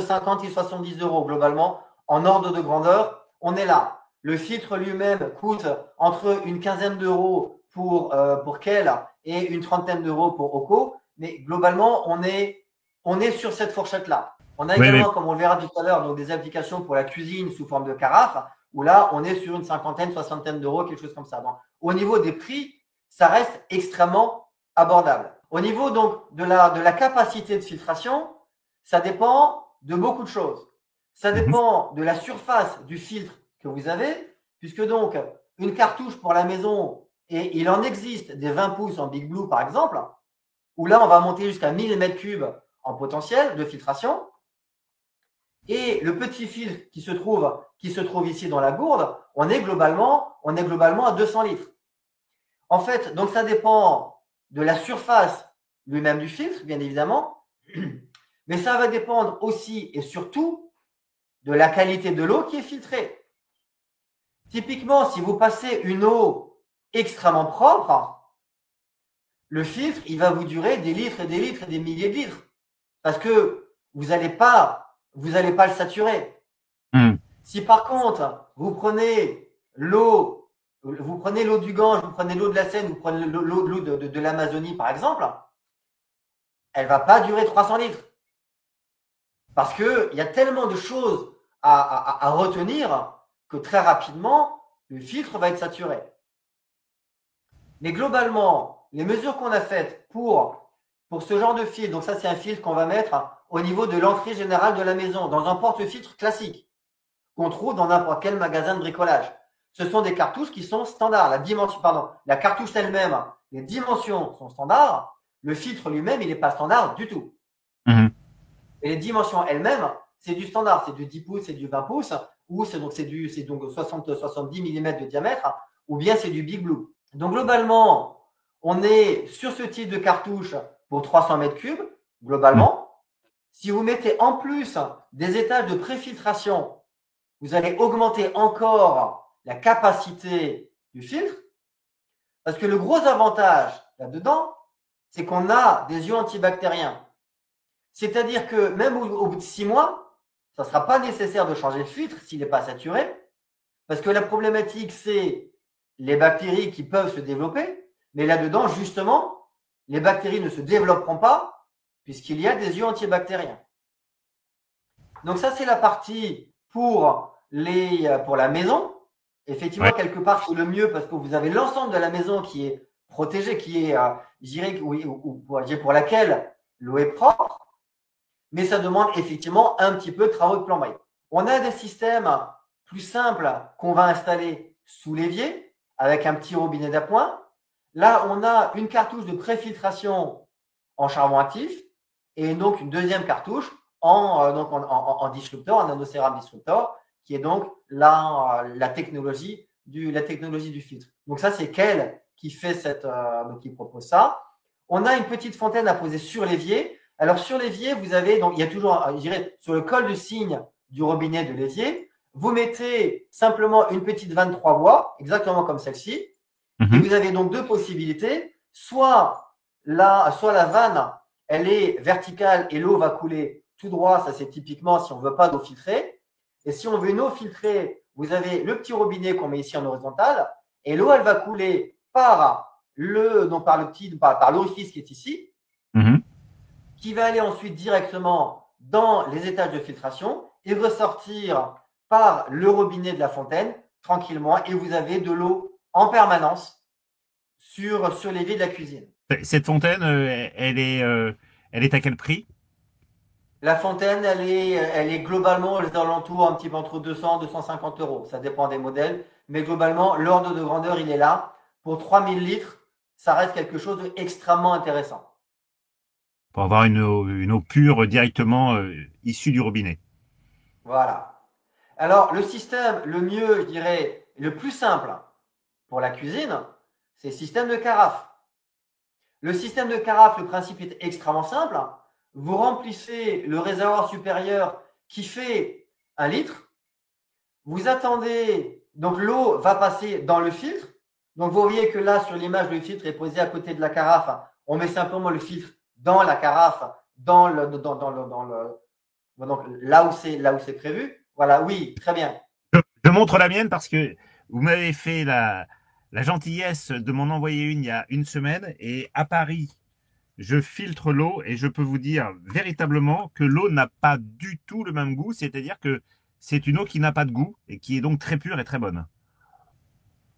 50 et 70 euros globalement en ordre de grandeur. On est là. Le filtre lui-même coûte entre une quinzaine d'euros pour Kell et une trentaine d'euros pour Oco, mais globalement, on est on est sur cette fourchette-là. On a Oui, oui. également, comme on le verra tout à l'heure, donc des applications pour la cuisine sous forme de carafe, où là, on est sur une cinquantaine, soixantaine d'euros, quelque chose comme ça. Donc, au niveau des prix, ça reste extrêmement abordable. Au niveau donc de la capacité de filtration, ça dépend de beaucoup de choses. Ça Mhm. dépend de la surface du filtre que vous avez, puisque donc une cartouche pour la maison, et il en existe des 20 pouces en Big Blue par exemple, où là on va monter jusqu'à 1000 mètres cubes en potentiel de filtration. Et le petit filtre qui se trouve ici dans la gourde, on est globalement à 200 litres. En fait, donc ça dépend de la surface lui-même du filtre, bien évidemment, mais ça va dépendre aussi et surtout de la qualité de l'eau qui est filtrée. Typiquement, si vous passez une eau extrêmement propre, le filtre, il va vous durer des litres et des litres et des milliers de litres. Parce que vous n'allez pas le saturer. Mhm. Si par contre, vous prenez l'eau du Gange, vous prenez l'eau de la Seine, vous prenez l'eau de l'Amazonie, par exemple, elle ne va pas durer 300 litres. Parce qu'il y a tellement de choses à retenir que très rapidement, le filtre va être saturé. Mais globalement, les mesures qu'on a faites pour ce genre de filtre, donc ça c'est un filtre qu'on va mettre au niveau de l'entrée générale de la maison, dans un porte-filtre classique, qu'on trouve dans n'importe quel magasin de bricolage. Ce sont des cartouches qui sont standards. La cartouche elle-même, les dimensions sont standards. Le filtre lui-même, il n'est pas standard du tout. Mhm. Et les dimensions elles-mêmes, c'est du standard. C'est du 10 pouces, c'est du 20 pouces, ou c'est donc 60-70 mm de diamètre, ou bien c'est du Big Blue. Donc globalement, on est sur ce type de cartouche pour 300 mètres cubes, Mhm. globalement. Si vous mettez en plus des étages de préfiltration, vous allez augmenter encore la capacité du filtre, parce que le gros avantage là-dedans, c'est qu'on a des yeux antibactériens. C'est-à-dire que même au bout de 6 mois, ça ne sera pas nécessaire de changer le filtre s'il n'est pas saturé, parce que la problématique, c'est les bactéries qui peuvent se développer, mais là-dedans, justement, les bactéries ne se développeront pas, puisqu'il y a des yeux antibactériens. Donc ça, c'est la partie pour la maison. Effectivement, Ouais. quelque part, c'est le mieux parce que vous avez l'ensemble de la maison qui est protégée, qui est, je dirais, pour laquelle l'eau est propre, mais ça demande effectivement un petit peu de travaux de plomberie. On a des systèmes plus simples qu'on va installer sous l'évier avec un petit robinet d'appoint. Là, on a une cartouche de préfiltration en charbon actif et donc une deuxième cartouche en disruptor, en nanocéram disruptor, qui est donc la technologie du filtre. Donc ça, c'est Kel qui fait qui propose ça. On a une petite fontaine à poser sur l'évier. Alors sur l'évier, vous avez donc il y a toujours, je dirais, sur le col de cygne du robinet de l'évier, vous mettez simplement une petite vanne 3 voies, exactement comme celle-ci, et Mhm. vous avez donc deux possibilités. Soit la vanne, elle est verticale et l'eau va couler tout droit. Ça, c'est typiquement si on ne veut pas d'eau filtrée. Et si on veut une eau filtrée, vous avez le petit robinet qu'on met ici en horizontal. Et l'eau, elle va couler par l'orifice qui est ici, Mhm. qui va aller ensuite directement dans les étages de filtration et ressortir par le robinet de la fontaine tranquillement. Et vous avez de l'eau en permanence sur l'évier de la cuisine. Cette fontaine, elle est à quel prix? La fontaine, elle est globalement aux alentours un petit peu entre 200 et 250 euros. Ça dépend des modèles. Mais globalement, l'ordre de grandeur, il est là. Pour 3000 litres, ça reste quelque chose d'extrêmement intéressant. Pour avoir une eau pure directement issue du robinet. Voilà. Alors, le système le mieux, je dirais, le plus simple pour la cuisine, c'est le système de carafe. Le système de carafe, le principe est extrêmement simple. Vous remplissez le réservoir supérieur qui fait 1 litre. Vous attendez, donc l'eau va passer dans le filtre. Donc vous voyez que là, sur l'image, le filtre est posé à côté de la carafe. On met simplement le filtre dans la carafe, donc là où c'est prévu. Voilà, oui, très bien. Je montre la mienne parce que vous m'avez fait la gentillesse de m'en envoyer une il y a une semaine et à Paris, je filtre l'eau et je peux vous dire véritablement que l'eau n'a pas du tout le même goût, c'est-à-dire que c'est une eau qui n'a pas de goût et qui est donc très pure et très bonne.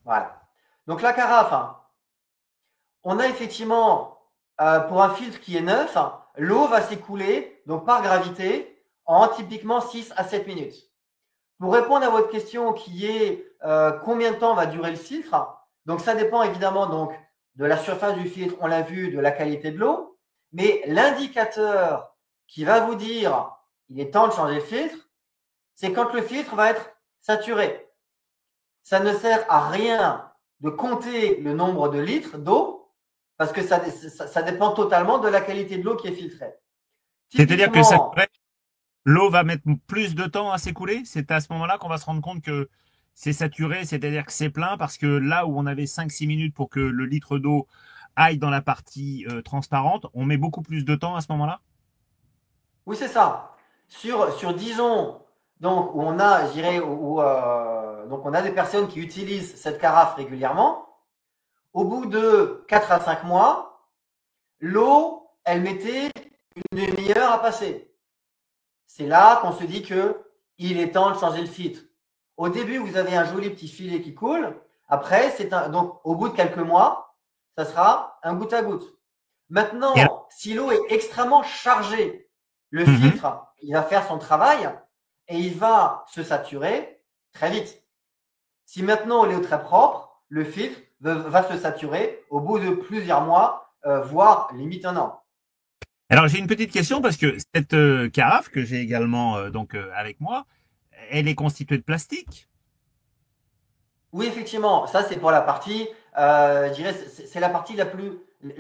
Voilà. Donc la carafe, hein, on a effectivement, pour un filtre qui est neuf, hein, l'eau va s'écouler, donc par gravité, en typiquement 6 à 7 minutes. Pour répondre à votre question qui est combien de temps va durer le filtre, donc ça dépend évidemment donc, de la surface du filtre, on l'a vu, de la qualité de l'eau, mais l'indicateur qui va vous dire il est temps de changer le filtre, c'est quand le filtre va être saturé. Ça ne sert à rien de compter le nombre de litres d'eau parce que ça dépend totalement de la qualité de l'eau qui est filtrée. C'est-à-dire que Typiquement, l'eau va mettre plus de temps à s'écouler. C'est à ce moment-là qu'on va se rendre compte que c'est saturé, c'est-à-dire que c'est plein, parce que là où on avait 5-6 minutes pour que le litre d'eau aille dans la partie transparente, on met beaucoup plus de temps à ce moment-là. oui, c'est ça. Sur Dijon, donc, où on a, je dirais, donc on a des personnes qui utilisent cette carafe régulièrement. Au bout de 4 à 5 mois, l'eau, elle mettait une demi-heure à passer. C'est là qu'on se dit que il est temps de changer le filtre. Au début, vous avez un joli petit filet qui coule. Après, donc au bout de quelques mois, ça sera un goutte à goutte. Et alors, Maintenant, si l'eau est extrêmement chargée, le mhm. filtre, il va faire son travail et il va se saturer très vite. Si maintenant l'eau est très propre, le filtre va se saturer au bout de plusieurs mois, voire limite un an. Alors, j'ai une petite question parce que cette carafe que j'ai également avec moi, elle est constituée de plastique. Oui, effectivement, ça c'est pour la partie, je dirais, c'est la partie la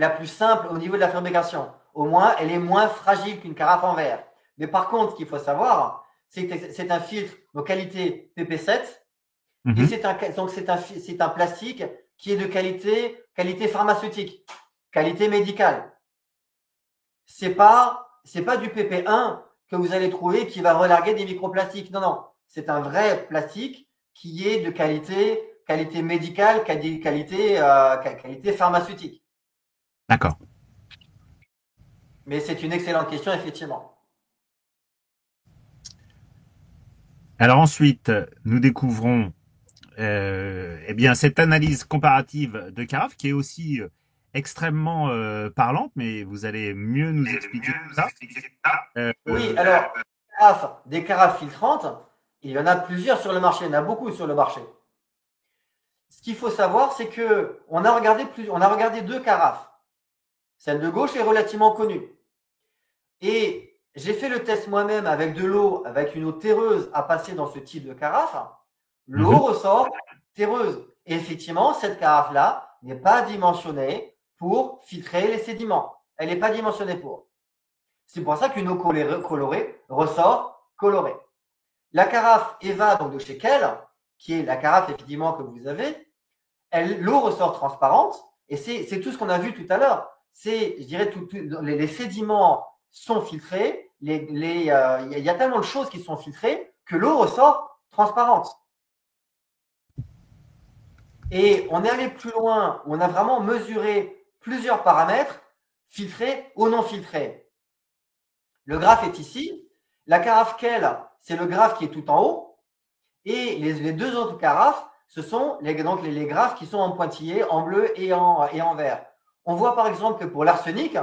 plus simple au niveau de la fabrication. Au moins, elle est moins fragile qu'une carafe en verre. Mais par contre, ce qu'il faut savoir, c'est que c'est un filtre de qualité PP7 et Mhm. donc c'est un plastique qui est de qualité pharmaceutique, qualité médicale. C'est pas du PP1 que vous allez trouver qui va relarguer des microplastiques. Non, non. C'est un vrai plastique qui est de qualité médicale, qualité pharmaceutique. D'accord. Mais c'est une excellente question, effectivement. Alors ensuite, nous découvrons eh bien, cette analyse comparative de carafe qui est aussi extrêmement parlante, mais vous allez mieux nous expliquer tout ça. Oui, Euh, alors, des carafes filtrantes, il y en a plusieurs sur le marché, il y en a beaucoup sur le marché. Ce qu'il faut savoir, c'est que on a regardé deux carafes. Celle de gauche est relativement connue. Et j'ai fait le test moi-même avec de l'eau, avec une eau terreuse à passer dans ce type de carafe. L'eau mhm. ressort terreuse. Et effectivement, cette carafe-là n'est pas dimensionnée pour filtrer les sédiments. Elle n'est pas dimensionnée pour. C'est pour ça qu'une eau colorée ressort colorée. La carafe Eva, donc de chez Kell, qui est la carafe effectivement que vous avez, l'eau ressort transparente. Et c'est tout ce qu'on a vu tout à l'heure. C'est, je dirais, les sédiments sont filtrés. Il y a tellement de choses qui sont filtrées que l'eau ressort transparente. Et on est allé plus loin, on a vraiment mesuré plusieurs paramètres, filtrés ou non filtrés. Le graphe est ici. La carafe Kell, c'est le graphe qui est tout en haut. Et les deux autres carafes, ce sont donc les graphes qui sont en pointillé, en bleu et en vert. On voit par exemple que pour l'arsenic,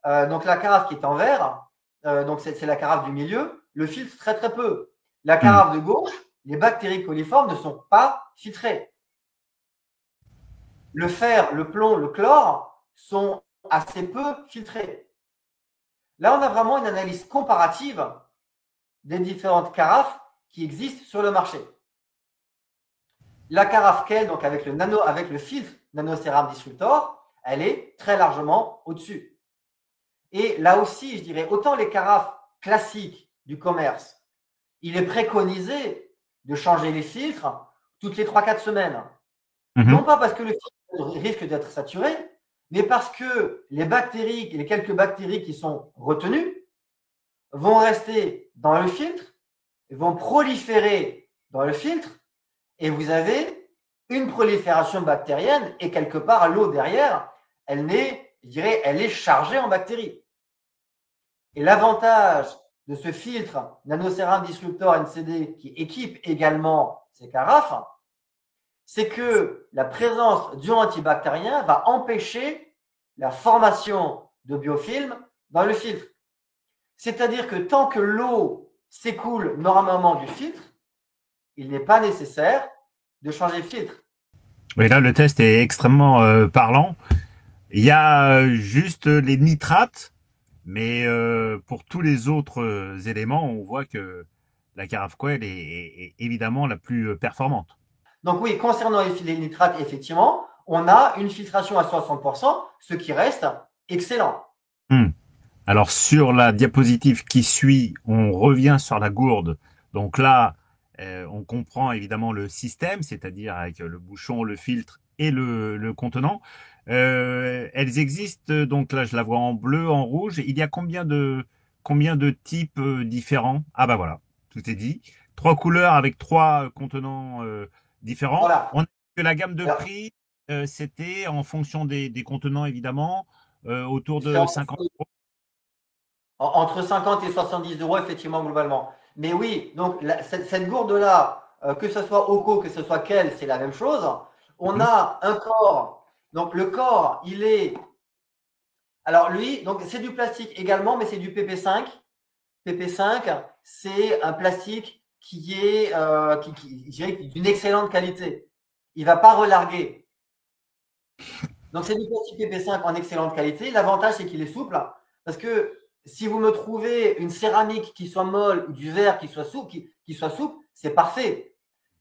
donc la carafe qui est en vert, donc c'est la carafe du milieu, le filtre très très peu. La Mhm. carafe de gauche, les bactéries coliformes ne sont pas filtrées. Le fer, le plomb, le chlore sont assez peu filtrés. Là, on a vraiment une analyse comparative des différentes carafes qui existent sur le marché. La carafe Kell, donc avec le filtre NanoCeram Disruptor, elle est très largement au-dessus. Et là aussi, je dirais, autant les carafes classiques du commerce, il est préconisé de changer les filtres toutes les 3-4 semaines. Mhm. Non pas parce que le filtre risque d'être saturé, mais parce que les quelques bactéries qui sont retenues vont rester dans le filtre, vont proliférer dans le filtre, et vous avez une prolifération bactérienne, et quelque part l'eau derrière, elle n'est, je dirais, elle est chargée en bactéries. Et l'avantage de ce filtre NanoCéram Disruptor NCD qui équipe également ces carafes, c'est que la présence d'ions antibactériens va empêcher la formation de biofilms dans le filtre. C'est-à-dire que tant que l'eau s'écoule normalement du filtre, il n'est pas nécessaire de changer de filtre. Oui, là, le test est extrêmement parlant. Il y a juste les nitrates, mais pour tous les autres éléments, on voit que la carafe Coel est évidemment la plus performante. Donc oui, concernant les nitrates, effectivement, on a une filtration à 60%, ce qui reste excellent. Hmm. Alors sur la diapositive qui suit, on revient sur la gourde. Donc là, on comprend évidemment le système, c'est-à-dire avec le bouchon, le filtre et le contenant. Elles existent, donc là je la vois en bleu, en rouge. Il y a combien de types différents? Ah bah voilà, tout est dit. Trois couleurs avec trois contenants différents. Voilà. On a vu que la gamme de Alors, prix, c'était en fonction des contenants évidemment, autour de 50 euros. entre 50 et 70 euros, effectivement, globalement. Mais oui, donc cette gourde-là, que ce soit Oco, que ce soit Quelle, c'est la même chose. On Mhm. a un corps. Donc le corps, il est. Alors lui, donc c'est du plastique également, mais c'est du PP5. PP5, c'est un plastique qui est d'une excellente qualité. Il ne va pas relarguer. Donc c'est du plastique PP5 en excellente qualité. L'avantage, c'est qu'il est souple. Parce que si vous me trouvez une céramique qui soit molle ou du verre qui soit souple, c'est parfait.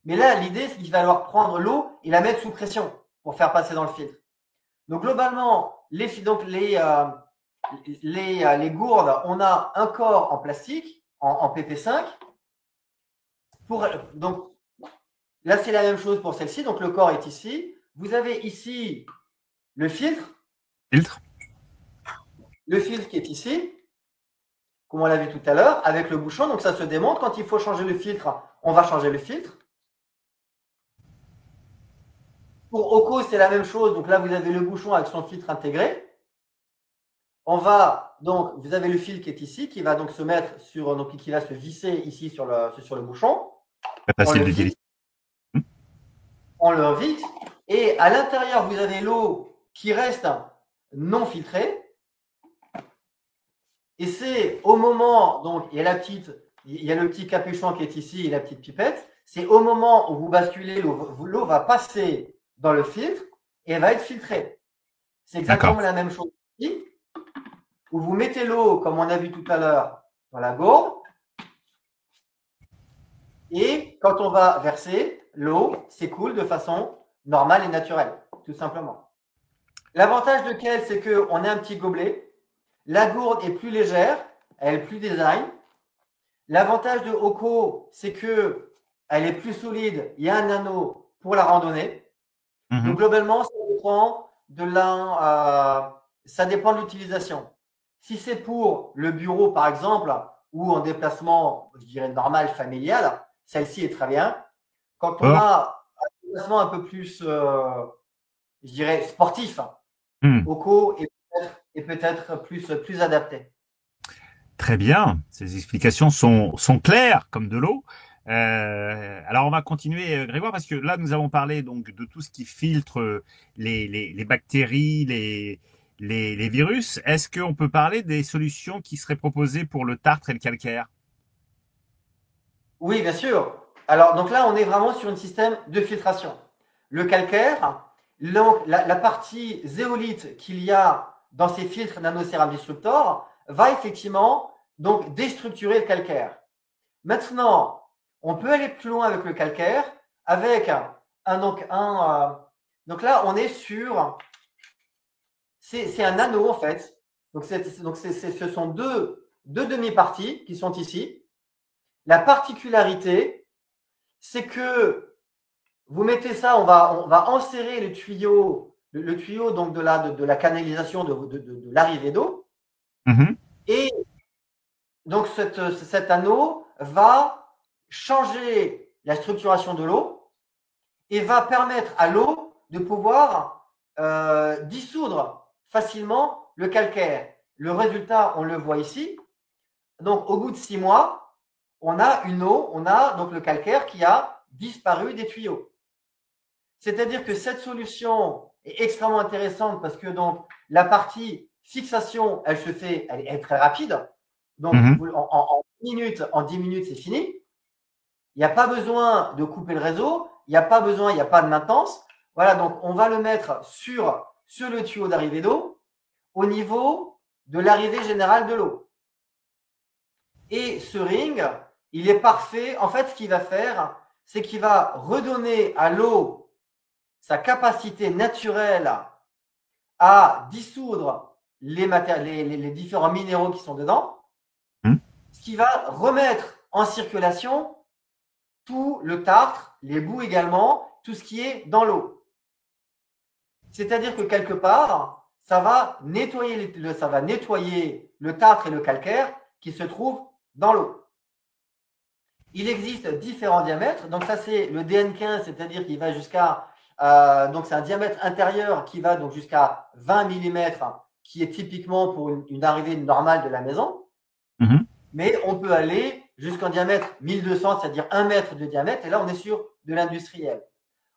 Mais là, l'idée, c'est qu'il va falloir prendre l'eau et la mettre sous pression pour faire passer dans le filtre. Donc globalement, les gourdes, on a un corps en plastique, en PP5. Donc là, c'est la même chose pour celle-ci. Donc le corps est ici. Vous avez ici le filtre. Filtre. Le filtre qui est ici, comme on l'a vu tout à l'heure, avec le bouchon. Donc ça se démonte. Quand il faut changer le filtre, on va changer le filtre. Pour Oco, c'est la même chose. Donc là, vous avez le bouchon avec son filtre intégré. Vous avez le fil qui est ici, qui va donc se mettre qui va se visser ici sur le bouchon. Très On facile le d'utiliser. visse, on le visse, et à l'intérieur, vous avez l'eau qui reste non filtrée. Et c'est au moment, donc il y a le petit capuchon qui est ici et la petite pipette. C'est au moment où vous basculez, l'eau va passer dans le filtre et elle va être filtrée. C'est exactement la même chose ici, où vous mettez l'eau, comme on a vu tout à l'heure, dans la gourde. Et quand on va verser, l'eau s'écoule de façon normale et naturelle, tout simplement. L'avantage de Quelle, c'est qu'on a un petit gobelet. La gourde est plus légère, elle est plus design. L'avantage de Oco, c'est qu'elle est plus solide, il y a un anneau pour la randonnée. Donc globalement, ça dépend de l'utilisation. Si c'est pour le bureau, par exemple, ou en déplacement, je dirais normal, familial, celle-ci est très bien. Quand on a un déplacement un peu plus, je dirais, sportif, Oco est peut-être plus adapté. Très bien, ces explications sont claires comme de l'eau. Alors on va continuer, Grégoire, parce que là nous avons parlé donc de tout ce qui filtre les bactéries, les virus. Est-ce qu'on peut parler des solutions qui seraient proposées pour le tartre et le calcaire? Oui, bien sûr. Alors, donc là, on est vraiment sur un système de filtration. Le calcaire, donc, la partie zéolite qu'il y a dans ces filtres NanoCéram Disruptor va effectivement donc déstructurer le calcaire. Maintenant, on peut aller plus loin avec le calcaire, avec donc là, on est sur, c'est un anneau en fait. Donc, ce sont deux demi-parties qui sont ici. La particularité, c'est que vous mettez ça, on va enserrer le tuyau donc de la canalisation de l'arrivée d'eau. Et donc cet anneau va changer la structuration de l'eau et va permettre à l'eau de pouvoir dissoudre facilement le calcaire. Le résultat, on le voit ici. Donc, au bout de 6 mois, on a une eau, on a donc le calcaire qui a disparu des tuyaux. C'est-à-dire que cette solution est extrêmement intéressante parce que donc la partie fixation, elle est très rapide. Donc, en 10 minutes, c'est fini. Il n'y a pas besoin de couper le réseau. Il n'y a pas de maintenance. Voilà, donc on va le mettre sur le tuyau d'arrivée d'eau au niveau de l'arrivée générale de l'eau. Et ce ring, il est parfait. En fait, ce qu'il va faire, c'est qu'il va redonner à l'eau sa capacité naturelle à dissoudre les différents minéraux qui sont dedans, ce qui va remettre en circulation tout le tartre, les boues également, tout ce qui est dans l'eau. C'est-à-dire que quelque part, ça va nettoyer le tartre et le calcaire qui se trouvent dans l'eau. Il existe différents diamètres. Donc ça, c'est le DN15, c'est-à-dire qu'il va jusqu'à donc c'est un diamètre intérieur qui va donc jusqu'à 20 mm, qui est typiquement pour une arrivée normale de la maison. Mais on peut aller jusqu'en diamètre 1200, c'est-à-dire 1 mètre de diamètre, et là on est sur de l'industriel.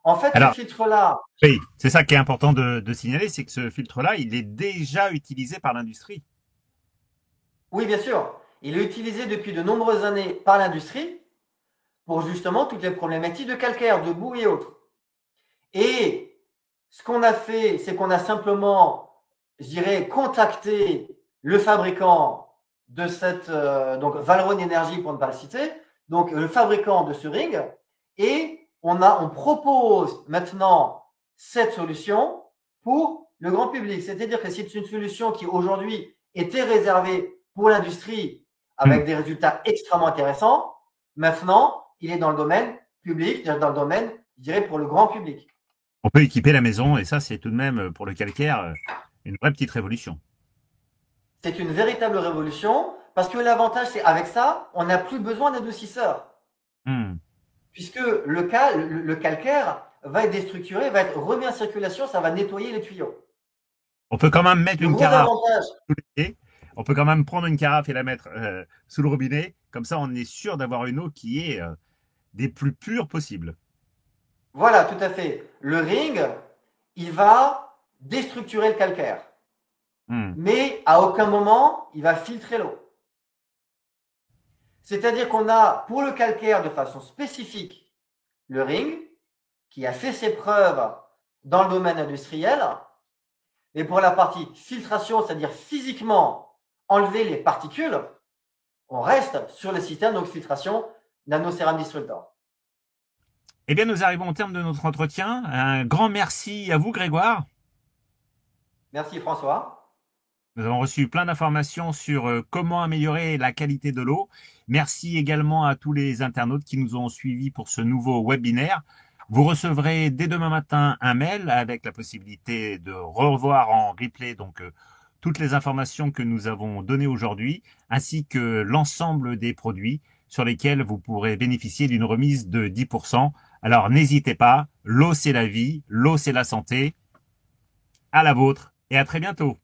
En fait, Alors, ce filtre-là… Oui, c'est ça qui est important de signaler, c'est que ce filtre-là, il est déjà utilisé par l'industrie. Oui, bien sûr. Il est utilisé depuis de nombreuses années par l'industrie pour justement toutes les problématiques de calcaire, de boue et autres. Et ce qu'on a fait, c'est qu'on a simplement, je dirais, contacté le fabricant de cette, donc Valron Energy pour ne pas le citer, donc le fabricant de ce ring, et on propose maintenant cette solution pour le grand public. C'est-à-dire que c'est une solution qui aujourd'hui était réservée pour l'industrie avec des résultats extrêmement intéressants. Maintenant, il est dans le domaine public, dans le domaine, je dirais, pour le grand public. On peut équiper la maison, et ça, c'est tout de même, pour le calcaire, une vraie petite révolution. C'est une véritable révolution, parce que l'avantage, c'est avec ça, on n'a plus besoin d'adoucisseur. Puisque le calcaire va être déstructuré, va être remis en circulation, ça va nettoyer les tuyaux. On peut quand même mettre une carafe sous le pied. On peut quand même prendre une carafe et la mettre sous le robinet. Comme ça, on est sûr d'avoir une eau qui est des plus pures possibles. Voilà, tout à fait. Le ring, il va déstructurer le calcaire. Mais à aucun moment, il va filtrer l'eau. C'est-à-dire qu'on a, pour le calcaire, de façon spécifique, le ring, qui a fait ses preuves dans le domaine industriel. Et pour la partie filtration, c'est-à-dire physiquement enlever les particules, on reste sur le système de filtration NanoCeram Distributor. Eh bien, nous arrivons au terme de notre entretien. Un grand merci à vous, Grégoire. Merci, François. Nous avons reçu plein d'informations sur comment améliorer la qualité de l'eau. Merci également à tous les internautes qui nous ont suivis pour ce nouveau webinaire. Vous recevrez dès demain matin un mail avec la possibilité de revoir en replay donc toutes les informations que nous avons données aujourd'hui, ainsi que l'ensemble des produits sur lesquels vous pourrez bénéficier d'une remise de 10%. Alors n'hésitez pas, l'eau c'est la vie, l'eau c'est la santé. À la vôtre et à très bientôt.